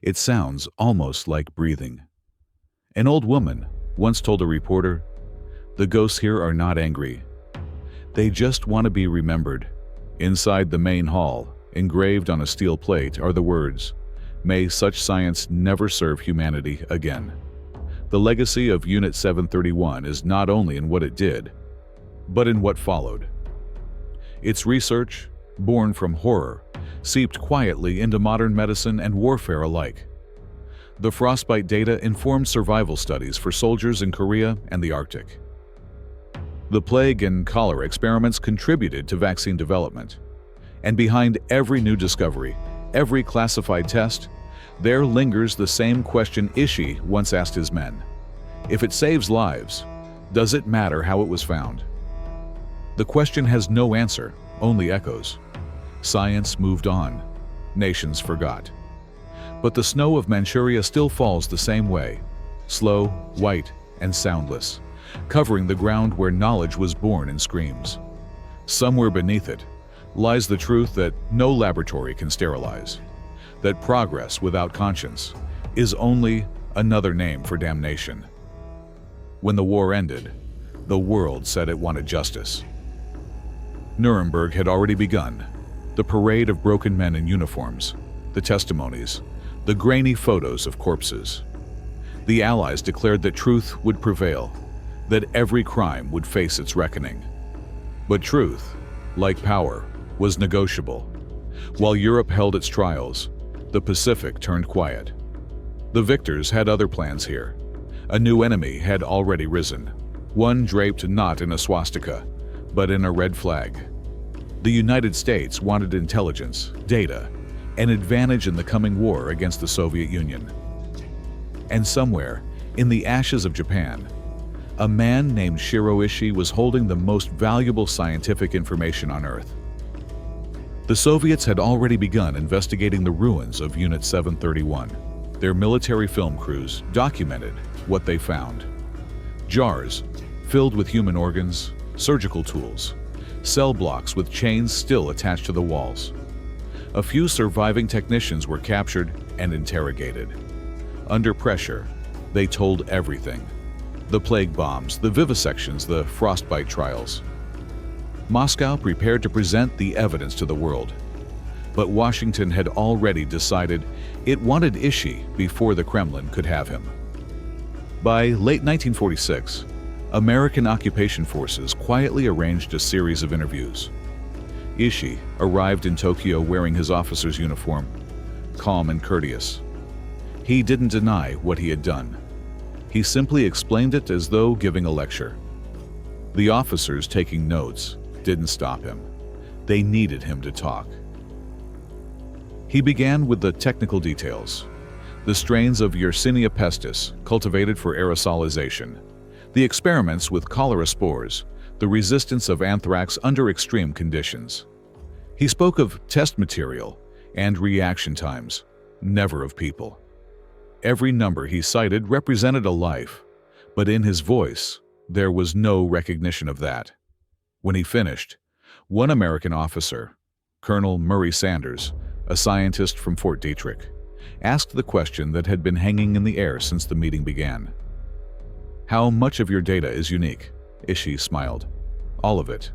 It sounds almost like breathing. An old woman once told a reporter, "The ghosts here are not angry. They just want to be remembered." Inside the main hall, engraved on a steel plate, are the words, "May such science never serve humanity again." The legacy of Unit 731 is not only in what it did, but in what followed. Its research, born from horror, seeped quietly into modern medicine and warfare alike. The frostbite data informed survival studies for soldiers in Korea and the Arctic. The plague and cholera experiments contributed to vaccine development. And behind every new discovery, every classified test, there lingers the same question Ishii once asked his men. If it saves lives, does it matter how it was found? The question has no answer, only echoes. Science moved on. Nations forgot. But the snow of Manchuria still falls the same way, slow, white, and soundless, covering the ground where knowledge was born in screams. Somewhere beneath it lies the truth that no laboratory can sterilize, that progress without conscience is only another name for damnation. When the war ended, the world said it wanted justice. Nuremberg had already begun. The parade of broken men in uniforms, the testimonies, the grainy photos of corpses. The Allies declared that truth would prevail, that every crime would face its reckoning. But truth, like power, was negotiable. While Europe held its trials, the Pacific turned quiet. The victors had other plans here. A new enemy had already risen, one draped not in a swastika, but in a red flag. The United States wanted intelligence, data, an advantage in the coming war against the Soviet Union. And somewhere, in the ashes of Japan, a man named Shiro Ishii was holding the most valuable scientific information on Earth. The Soviets had already begun investigating the ruins of Unit 731. Their military film crews documented what they found. Jars filled with human organs, surgical tools, cell blocks with chains still attached to the walls. A few surviving technicians were captured and interrogated. Under pressure, they told everything. The plague bombs, the vivisections, the frostbite trials. Moscow prepared to present the evidence to the world. But Washington had already decided it wanted Ishii before the Kremlin could have him. By late 1946, American occupation forces quietly arranged a series of interviews. Ishii arrived in Tokyo wearing his officer's uniform, calm and courteous. He didn't deny what he had done. He simply explained it as though giving a lecture. The officers taking notes didn't stop him. They needed him to talk. He began with the technical details. The strains of Yersinia pestis cultivated for aerosolization, the experiments with cholera spores, the resistance of anthrax under extreme conditions. He spoke of test material and reaction times, never of people. Every number he cited represented a life, but in his voice, there was no recognition of that. When he finished, one American officer, Colonel Murray Sanders, a scientist from Fort Detrick, asked the question that had been hanging in the air since the meeting began. "How much of your data is unique?" Ishii smiled. "All of it."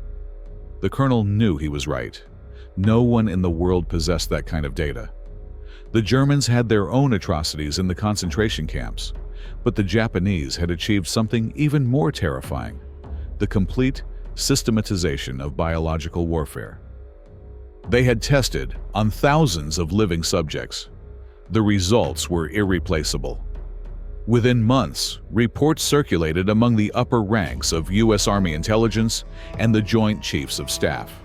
The colonel knew he was right. No one in the world possessed that kind of data. The Germans had their own atrocities in the concentration camps, but the Japanese had achieved something even more terrifying: the complete systematization of biological warfare. They had tested on thousands of living subjects. The results were irreplaceable. Within months, reports circulated among the upper ranks of U.S. Army intelligence and the Joint Chiefs of Staff.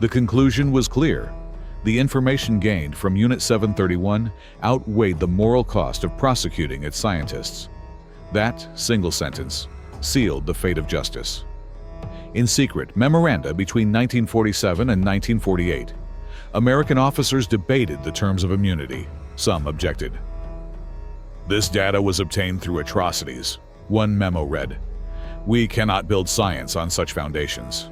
The conclusion was clear. The information gained from Unit 731 outweighed the moral cost of prosecuting its scientists. That single sentence sealed the fate of justice. In secret memoranda between 1947 and 1948, American officers debated the terms of immunity. Some objected. "This data was obtained through atrocities," one memo read. "We cannot build science on such foundations."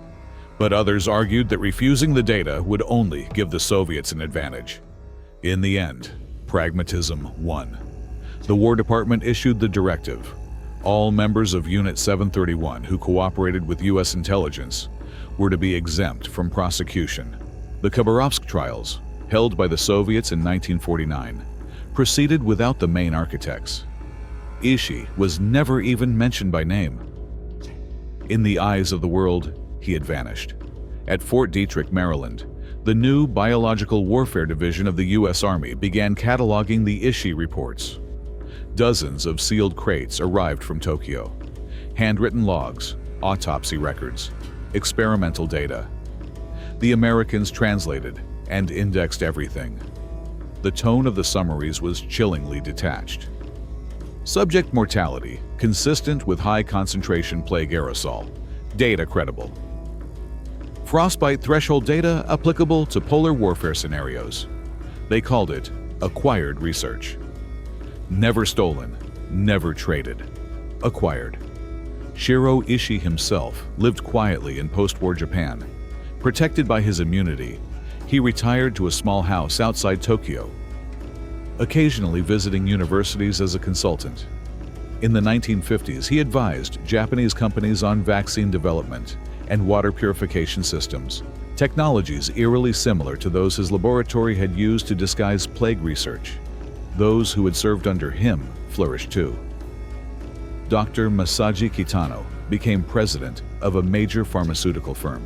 But others argued that refusing the data would only give the Soviets an advantage. In the end, Pragmatism 1. The War Department issued the directive. All members of Unit 731 who cooperated with U.S. intelligence were to be exempt from prosecution. The Khabarovsk trials, held by the Soviets in 1949, proceeded without the main architects. Ishi was never even mentioned by name. In the eyes of the world, he had vanished. At Fort Detrick, Maryland, the new Biological Warfare Division of the U.S. Army began cataloging the Ishi reports. Dozens of sealed crates arrived from Tokyo. Handwritten logs, autopsy records, experimental data. The Americans translated and indexed everything. The tone of the summaries was chillingly detached. Subject mortality, consistent with high concentration plague aerosol. Data credible. Frostbite threshold data applicable to polar warfare scenarios. They called it acquired research. Never stolen, never traded. Acquired. Shiro Ishii himself lived quietly in post-war Japan. Protected by his immunity, he retired to a small house outside Tokyo, occasionally visiting universities as a consultant. In the 1950s, he advised Japanese companies on vaccine development and water purification systems, technologies eerily similar to those his laboratory had used to disguise plague research. Those who had served under him flourished too. Dr. Masaji Kitano became president of a major pharmaceutical firm.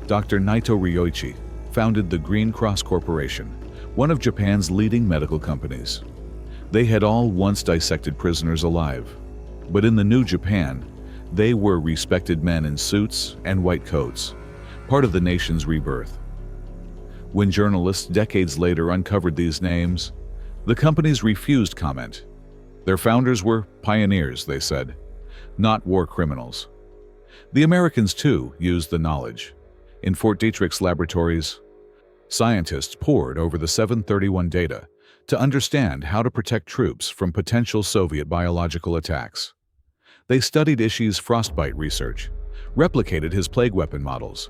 Dr. Naito Ryoichi founded the Green Cross Corporation, one of Japan's leading medical companies. They had all once dissected prisoners alive, but in the new Japan, they were respected men in suits and white coats, part of the nation's rebirth. When journalists decades later uncovered these names, the companies refused comment. Their founders were pioneers, they said, not war criminals. The Americans, too, used the knowledge. In Fort Detrick's laboratories, scientists pored over the 731 data to understand how to protect troops from potential Soviet biological attacks. They studied Ishii's frostbite research, replicated his plague weapon models,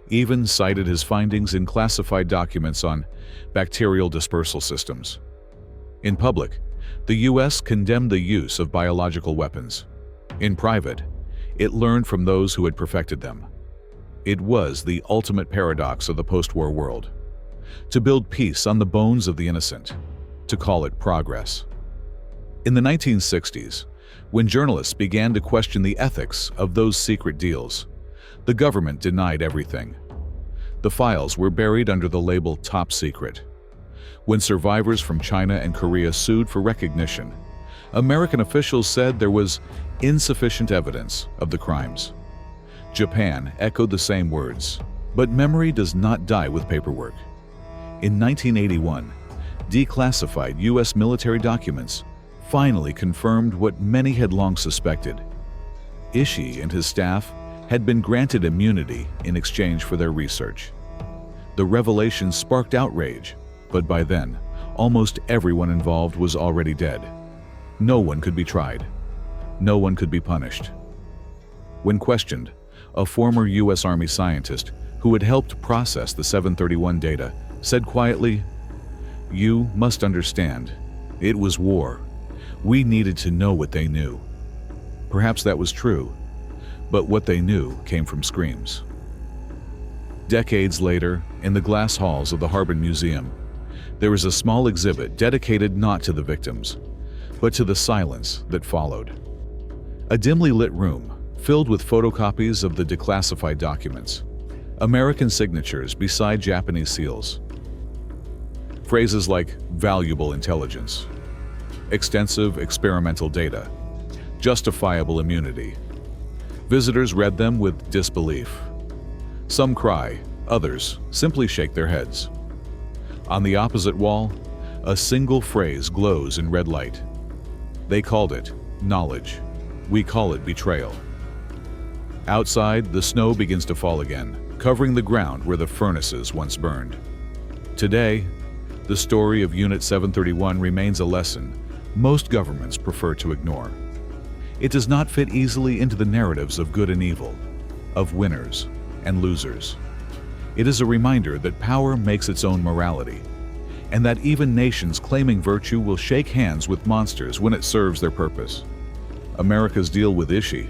even cited his findings in classified documents on bacterial dispersal systems. In public, the U.S. condemned the use of biological weapons. In private, it learned from those who had perfected them. It was the ultimate paradox of the post-war world. To build peace on the bones of the innocent, to call it progress. In the 1960s, when journalists began to question the ethics of those secret deals, the government denied everything. The files were buried under the label top secret. When survivors from China and Korea sued for recognition, American officials said there was insufficient evidence of the crimes. Japan echoed the same words, but memory does not die with paperwork. In 1981, declassified U.S. military documents finally confirmed what many had long suspected. Ishii and his staff had been granted immunity in exchange for their research. The revelation sparked outrage, but by then, almost everyone involved was already dead. No one could be tried. No one could be punished. When questioned, a former U.S. Army scientist who had helped process the 731 data said quietly, "You must understand, it was war. We needed to know what they knew." Perhaps that was true, but what they knew came from screams. Decades later, in the glass halls of the Harbin Museum, there is a small exhibit dedicated not to the victims, but to the silence that followed. A dimly lit room filled with photocopies of the declassified documents, American signatures beside Japanese seals. Phrases like valuable intelligence, extensive experimental data, justifiable immunity. Visitors read them with disbelief. Some cry, others simply shake their heads. On the opposite wall, a single phrase glows in red light. They called it knowledge. We call it betrayal. Outside, the snow begins to fall again, covering the ground where the furnaces once burned. Today, the story of Unit 731 remains a lesson most governments prefer to ignore. It does not fit easily into the narratives of good and evil, of winners and losers. It is a reminder that power makes its own morality. and that even nations claiming virtue will shake hands with monsters when it serves their purpose. America's deal with Ishii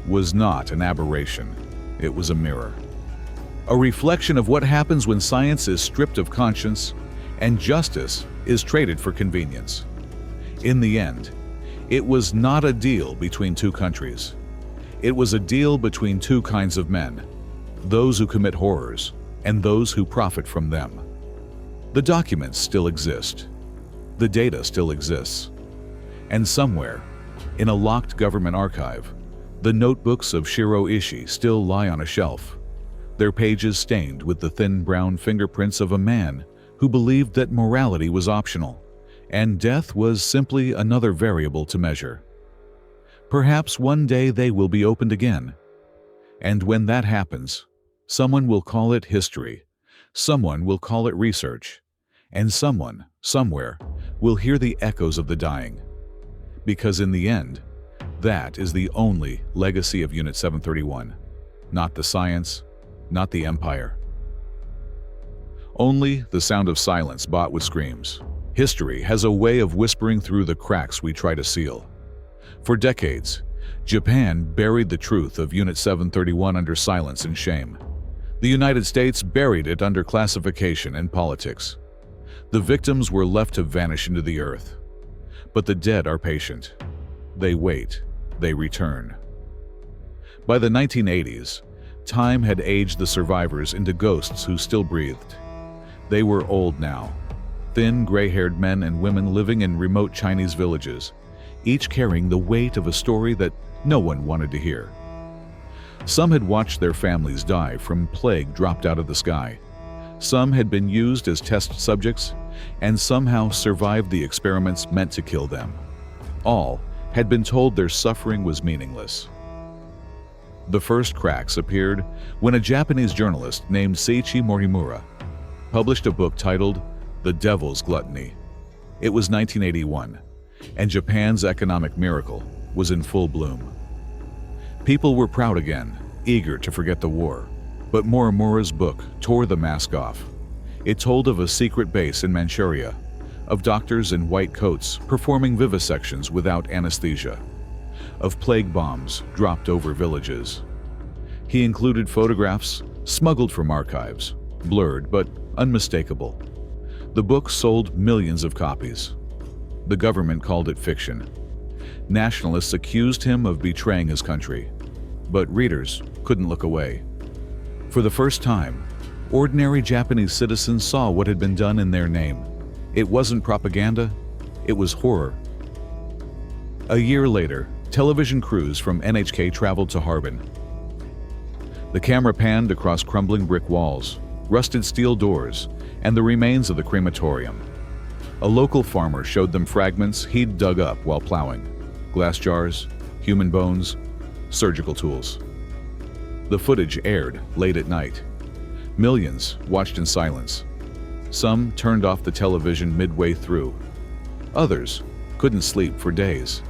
was not an aberration. It was a mirror. A reflection of what happens when science is stripped of conscience and justice is traded for convenience. In the end, it was not a deal between two countries. It was a deal between two kinds of men, those who commit horrors and those who profit from them. The documents still exist. The data still exists. And somewhere, in a locked government archive, the notebooks of Shiro Ishii still lie on a shelf, their pages stained with the thin brown fingerprints of a man who believed that morality was optional, and death was simply another variable to measure. Perhaps one day they will be opened again. And when that happens, someone will call it history, someone will call it research, and someone, somewhere, will hear the echoes of the dying. Because in the end, that is the only legacy of Unit 731, not the science, not the empire. Only the sound of silence bought with screams. History has a way of whispering through the cracks we try to seal. For decades, Japan buried the truth of Unit 731 under silence and shame. The United States buried it under classification and politics. The victims were left to vanish into the earth. But the dead are patient. They wait. They return. By the 1980s, time had aged the survivors into ghosts who still breathed. They were old now, thin, gray-haired men and women living in remote Chinese villages, each carrying the weight of a story that no one wanted to hear. Some had watched their families die from plague dropped out of the sky. Some had been used as test subjects, and somehow survived the experiments meant to kill them. All had been told their suffering was meaningless. The first cracks appeared when a Japanese journalist named Seiichi Morimura published a book titled The Devil's Gluttony. It was 1981, and Japan's economic miracle was in full bloom. People were proud again, eager to forget the war, but Morimura's book tore the mask off. It told of a secret base in Manchuria, of doctors in white coats performing vivisections without anesthesia, of plague bombs dropped over villages. He included photographs smuggled from archives, blurred but unmistakable. The book sold millions of copies. The government called it fiction. Nationalists accused him of betraying his country, but readers couldn't look away. For the first time, ordinary Japanese citizens saw what had been done in their name. It wasn't propaganda, it was horror. A year later, television crews from NHK traveled to Harbin. The camera panned across crumbling brick walls, rusted steel doors, and the remains of the crematorium. A local farmer showed them fragments he'd dug up while plowing: glass jars, human bones, surgical tools. The footage aired late at night. Millions watched in silence. Some turned off the television midway through. Others couldn't sleep for days.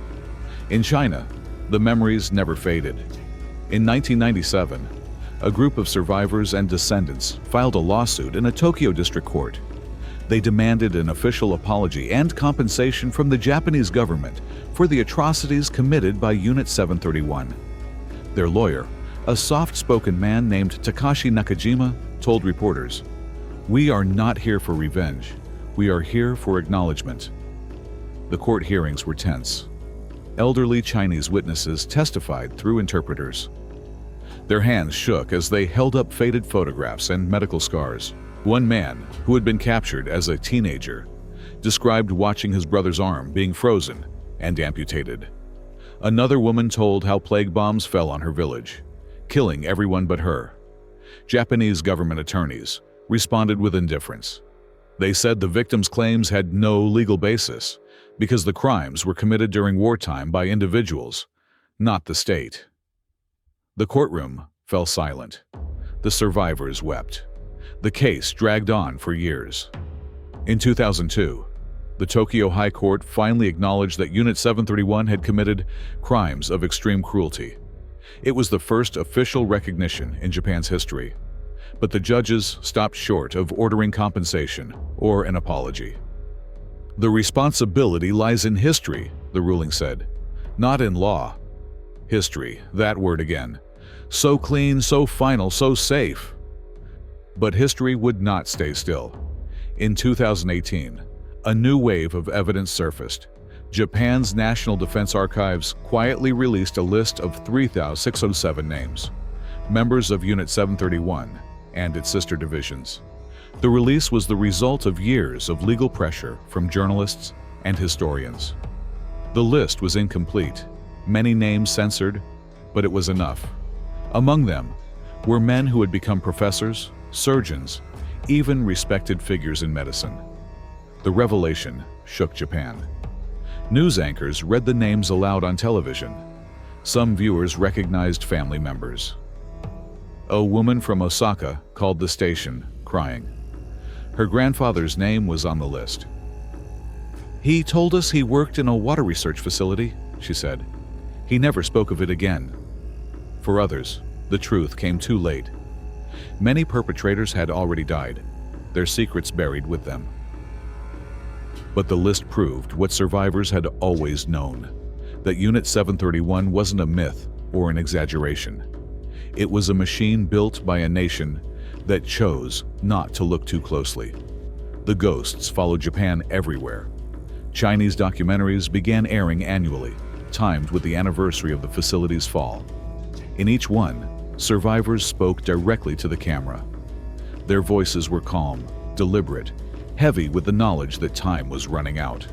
In China, the memories never faded. In 1997, a group of survivors and descendants filed a lawsuit in a Tokyo district court. They demanded an official apology and compensation from the Japanese government for the atrocities committed by Unit 731. Their lawyer, a soft-spoken man named Takashi Nakajima, told reporters, "We are not here for revenge. We are here for acknowledgement." The court hearings were tense. Elderly Chinese witnesses testified through interpreters. Their hands shook as they held up faded photographs and medical scars. One man, who had been captured as a teenager, described watching his brother's arm being frozen and amputated. Another woman told how plague bombs fell on her village, killing everyone but her. Japanese government attorneys responded with indifference. They said the victims' claims had no legal basis because the crimes were committed during wartime by individuals, not the state. The courtroom fell silent. The survivors wept. The case dragged on for years. In 2002, the Tokyo High Court finally acknowledged that Unit 731 had committed crimes of extreme cruelty. It was the first official recognition in Japan's history. But the judges stopped short of ordering compensation or an apology. "The responsibility lies in history," the ruling said, "not in law." History, that word again. So clean, so final, so safe. But history would not stay still. In 2018, a new wave of evidence surfaced. Japan's National Defense Archives quietly released a list of 3,607 names, members of Unit 731 and its sister divisions. The release was the result of years of legal pressure from journalists and historians. The list was incomplete, many names censored, but it was enough. Among them were men who had become professors, surgeons, even respected figures in medicine. The revelation shook Japan. News anchors read the names aloud on television. Some viewers recognized family members. A woman from Osaka called the station, crying. Her grandfather's name was on the list. "He told us he worked in a water research facility," she said. "He never spoke of it again." For others, the truth came too late. Many perpetrators had already died, their secrets buried with them. But the list proved what survivors had always known, that Unit 731 wasn't a myth or an exaggeration. It was a machine built by a nation that chose not to look too closely. The ghosts followed Japan everywhere. Chinese documentaries began airing annually, timed with the anniversary of the facility's fall. In each one, survivors spoke directly to the camera. Their voices were calm, deliberate, heavy with the knowledge that time was running out.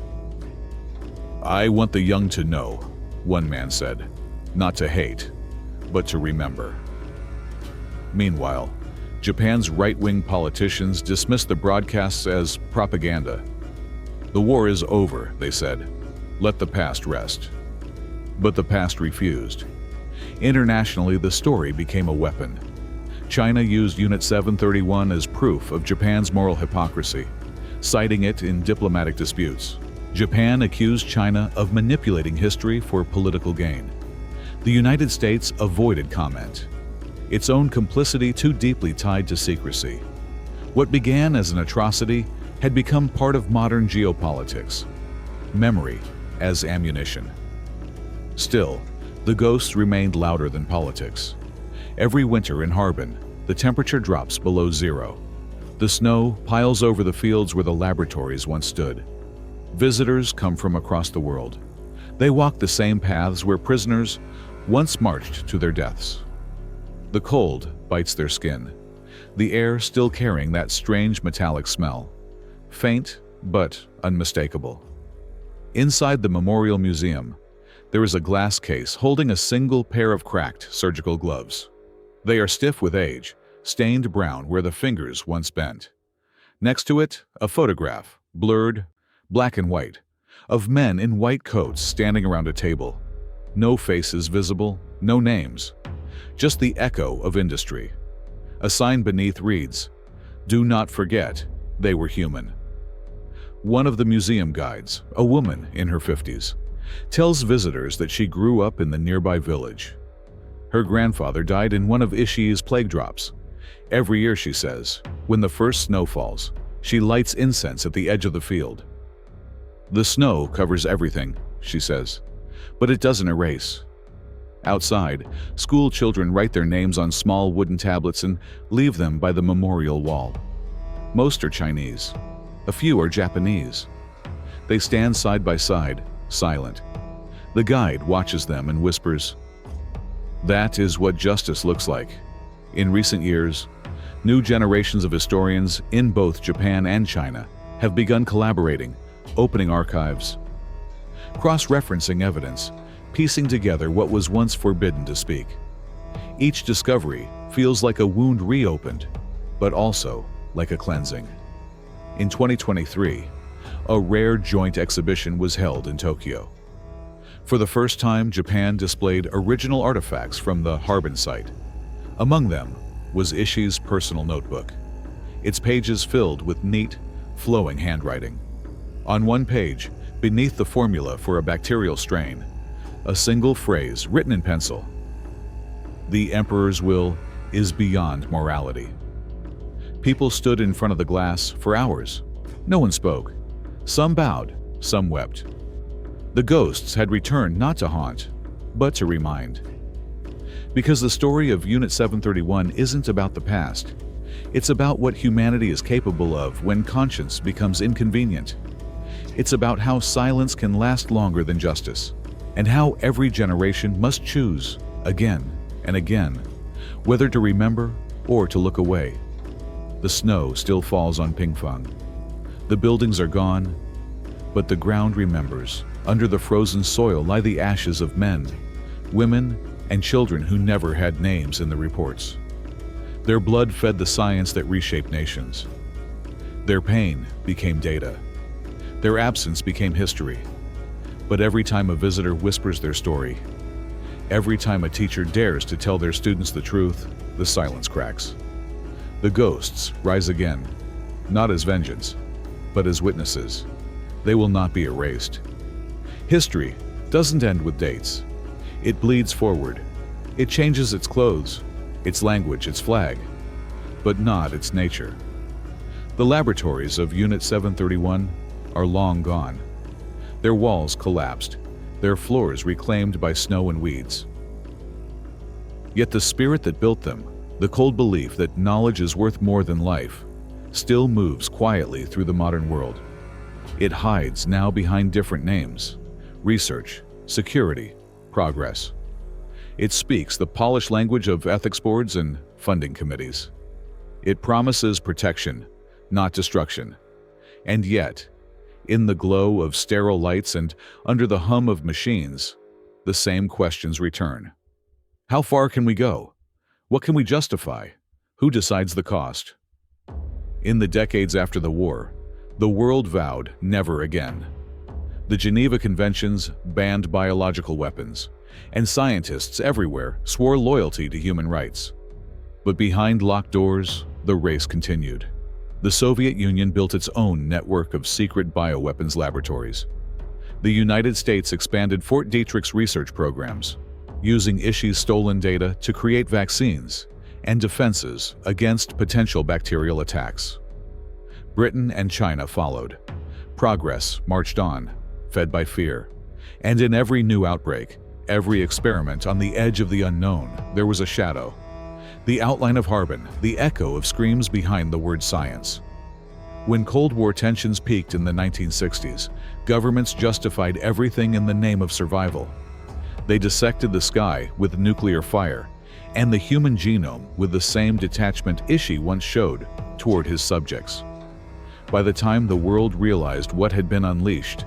"I want the young to know," one man said, "not to hate, but to remember." Meanwhile, Japan's right-wing politicians dismissed the broadcasts as propaganda. "The war is over," they said. "Let the past rest." But the past refused. Internationally, the story became a weapon. China used Unit 731 as proof of Japan's moral hypocrisy, citing it in diplomatic disputes. Japan accused China of manipulating history for political gain. The United States avoided comment, its own complicity too deeply tied to secrecy. What began as an atrocity had become part of modern geopolitics, memory as ammunition. Still, the ghosts remained louder than politics. Every winter in Harbin, the temperature drops below zero. The snow piles over the fields where the laboratories once stood. Visitors come from across the world. They walk the same paths where prisoners once marched to their deaths. The cold bites their skin, the air still carrying that strange metallic smell, faint but unmistakable. Inside the Memorial Museum, there is a glass case holding a single pair of cracked surgical gloves. They are stiff with age, stained brown where the fingers once bent. Next to it, a photograph, blurred, black and white, of men in white coats standing around a table. No faces visible, no names, just the echo of industry. A sign beneath reads, "Do not forget, they were human." One of the museum guides, a woman in her 50s, tells visitors that she grew up in the nearby village. Her grandfather died in one of Ishii's plague drops. Every year, she says, when the first snow falls, she lights incense at the edge of the field. The snow covers everything, she says, but it doesn't erase. Outside, school children write their names on small wooden tablets and leave them by the memorial wall. Most are Chinese. A few are Japanese. They stand side by side, silent. The guide watches them and whispers, "That is what justice looks like." In recent years, new generations of historians in both Japan and China have begun collaborating, opening archives, cross-referencing evidence, piecing together what was once forbidden to speak. Each discovery feels like a wound reopened, but also like a cleansing. In 2023, a rare joint exhibition was held in Tokyo. For the first time, Japan displayed original artifacts from the Harbin site. Among them was Ishii's personal notebook, its pages filled with neat, flowing handwriting. On one page, beneath the formula for a bacterial strain, a single phrase written in pencil: "The Emperor's will is beyond morality." People stood in front of the glass for hours. No one spoke. Some bowed, some wept. The ghosts had returned not to haunt, but to remind. Because the story of Unit 731 isn't about the past. It's about what humanity is capable of when conscience becomes inconvenient. It's about how silence can last longer than justice, and how every generation must choose, again and again, whether to remember or to look away. The snow still falls on Pingfang. The buildings are gone, but the ground remembers. Under the frozen soil lie the ashes of men, women, and children who never had names in the reports. Their blood fed the science that reshaped nations. Their pain became data. Their absence became history. But every time a visitor whispers their story, every time a teacher dares to tell their students the truth, the silence cracks. The ghosts rise again, not as vengeance, but as witnesses. They will not be erased. History doesn't end with dates. It bleeds forward. It changes its clothes, its language, its flag, but not its nature. The laboratories of Unit 731 are long gone. Their walls collapsed, their floors reclaimed by snow and weeds. Yet the spirit that built them, the cold belief that knowledge is worth more than life, still moves quietly through the modern world. It hides now behind different names: research, security, progress. It speaks the polished language of ethics boards and funding committees. It promises protection, not destruction. And yet, in the glow of sterile lights and under the hum of machines, the same questions return. How far can we go? What can we justify? Who decides the cost? In the decades after the war, the world vowed never again. The Geneva Conventions banned biological weapons, and scientists everywhere swore loyalty to human rights. But behind locked doors, the race continued. The Soviet Union built its own network of secret bioweapons laboratories. The United States expanded Fort Detrick's research programs, using Ishi's stolen data to create vaccines and defenses against potential bacterial attacks. Britain and China followed. Progress marched on, fed by fear. And in every new outbreak, every experiment on the edge of the unknown, there was a shadow. The outline of Harbin, the echo of screams behind the word science. When Cold War tensions peaked in the 1960s, governments justified everything in the name of survival. They dissected the sky with nuclear fire, and the human genome with the same detachment Ishi once showed toward his subjects. By the time the world realized what had been unleashed,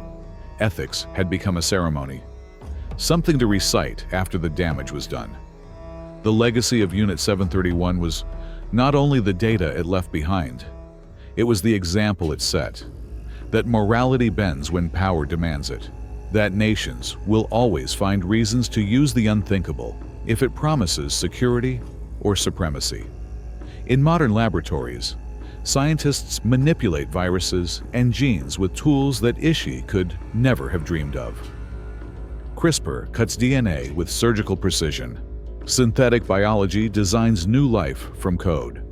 ethics had become a ceremony, something to recite after the damage was done. The legacy of Unit 731 was not only the data it left behind, it was the example it set, that morality bends when power demands it, that nations will always find reasons to use the unthinkable if it promises security or supremacy. In modern laboratories, scientists manipulate viruses and genes with tools that Ishi could never have dreamed of. CRISPR cuts DNA with surgical precision. Synthetic biology designs new life from code.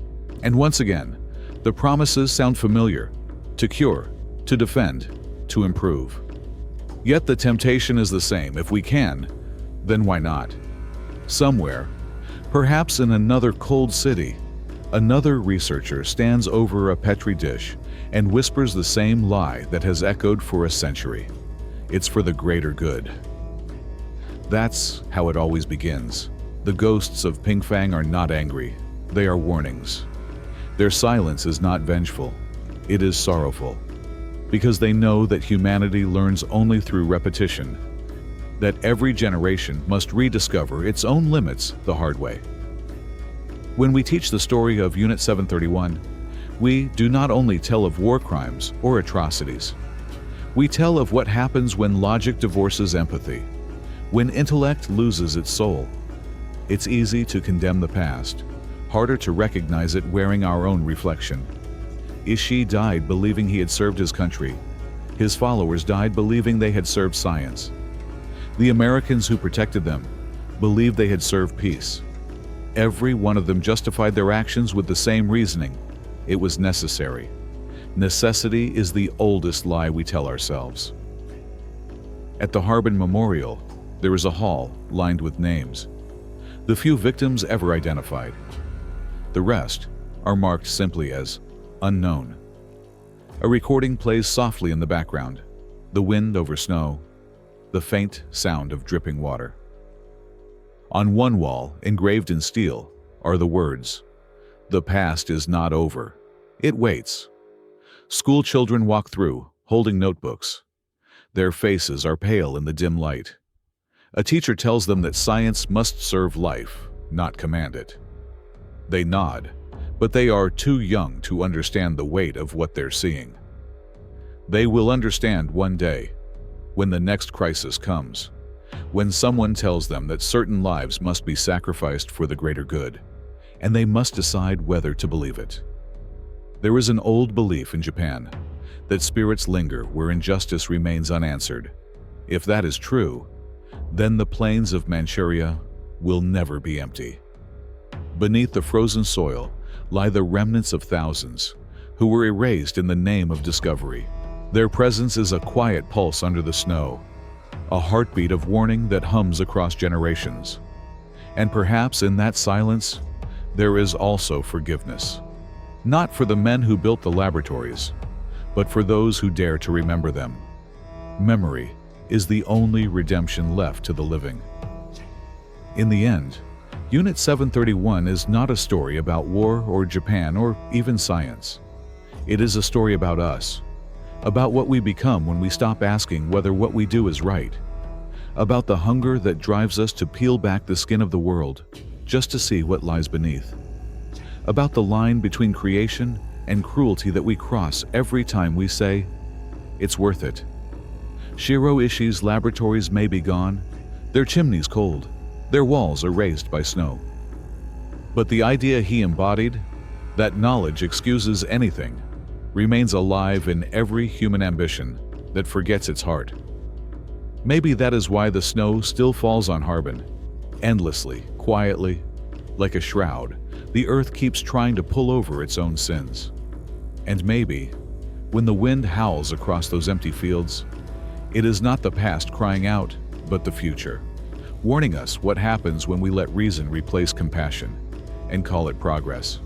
And once again, the promises sound familiar: to cure, to defend, to improve. Yet the temptation is the same. If we can, then why not? Somewhere, perhaps in another cold city, another researcher stands over a Petri dish and whispers the same lie that has echoed for a century. It's for the greater good. That's how it always begins. The ghosts of Pingfang are not angry. They are warnings. Their silence is not vengeful. It is sorrowful. Because they know that humanity learns only through repetition, that every generation must rediscover its own limits the hard way. When we teach the story of Unit 731, we do not only tell of war crimes or atrocities. We tell of what happens when logic divorces empathy, when intellect loses its soul. It's easy to condemn the past, harder to recognize it wearing our own reflection. Ishi died believing he had served his country. His followers died believing they had served science. The Americans who protected them believed they had served peace. Every one of them justified their actions with the same reasoning: It was necessary. Necessity is the oldest lie we tell ourselves. At the Harbin Memorial, there is a hall lined with names, the few victims ever identified. The rest are marked simply as unknown. A recording plays softly in the background, the wind over snow, the faint sound of dripping water. On one wall, engraved in steel, are the words, "The past is not over. It waits." School children walk through, holding notebooks. Their faces are pale in the dim light. A teacher tells them that science must serve life, not command it. They nod, but they are too young to understand the weight of what they're seeing. They will understand one day, when the next crisis comes, when someone tells them that certain lives must be sacrificed for the greater good, and they must decide whether to believe it. There is an old belief in Japan that spirits linger where injustice remains unanswered. If that is true, then the plains of Manchuria will never be empty. Beneath the frozen soil lie the remnants of thousands who were erased in the name of discovery. Their presence is a quiet pulse under the snow, a heartbeat of warning that hums across generations. And perhaps in that silence, there is also forgiveness. Not for the men who built the laboratories, but for those who dare to remember them. Memory is the only redemption left to the living. In the end, Unit 731 is not a story about war or Japan or even science. It is a story about us, about what we become when we stop asking whether what we do is right, about the hunger that drives us to peel back the skin of the world just to see what lies beneath, about the line between creation and cruelty that we cross every time we say, "It's worth it." Shiro Ishii's laboratories may be gone, their chimneys cold, their walls erased by snow. But the idea he embodied, that knowledge excuses anything, remains alive in every human ambition that forgets its heart. Maybe that is why the snow still falls on Harbin, endlessly, quietly, like a shroud. The earth keeps trying to pull over its own sins. And maybe, when the wind howls across those empty fields, it is not the past crying out, but the future, warning us what happens when we let reason replace compassion and call it progress.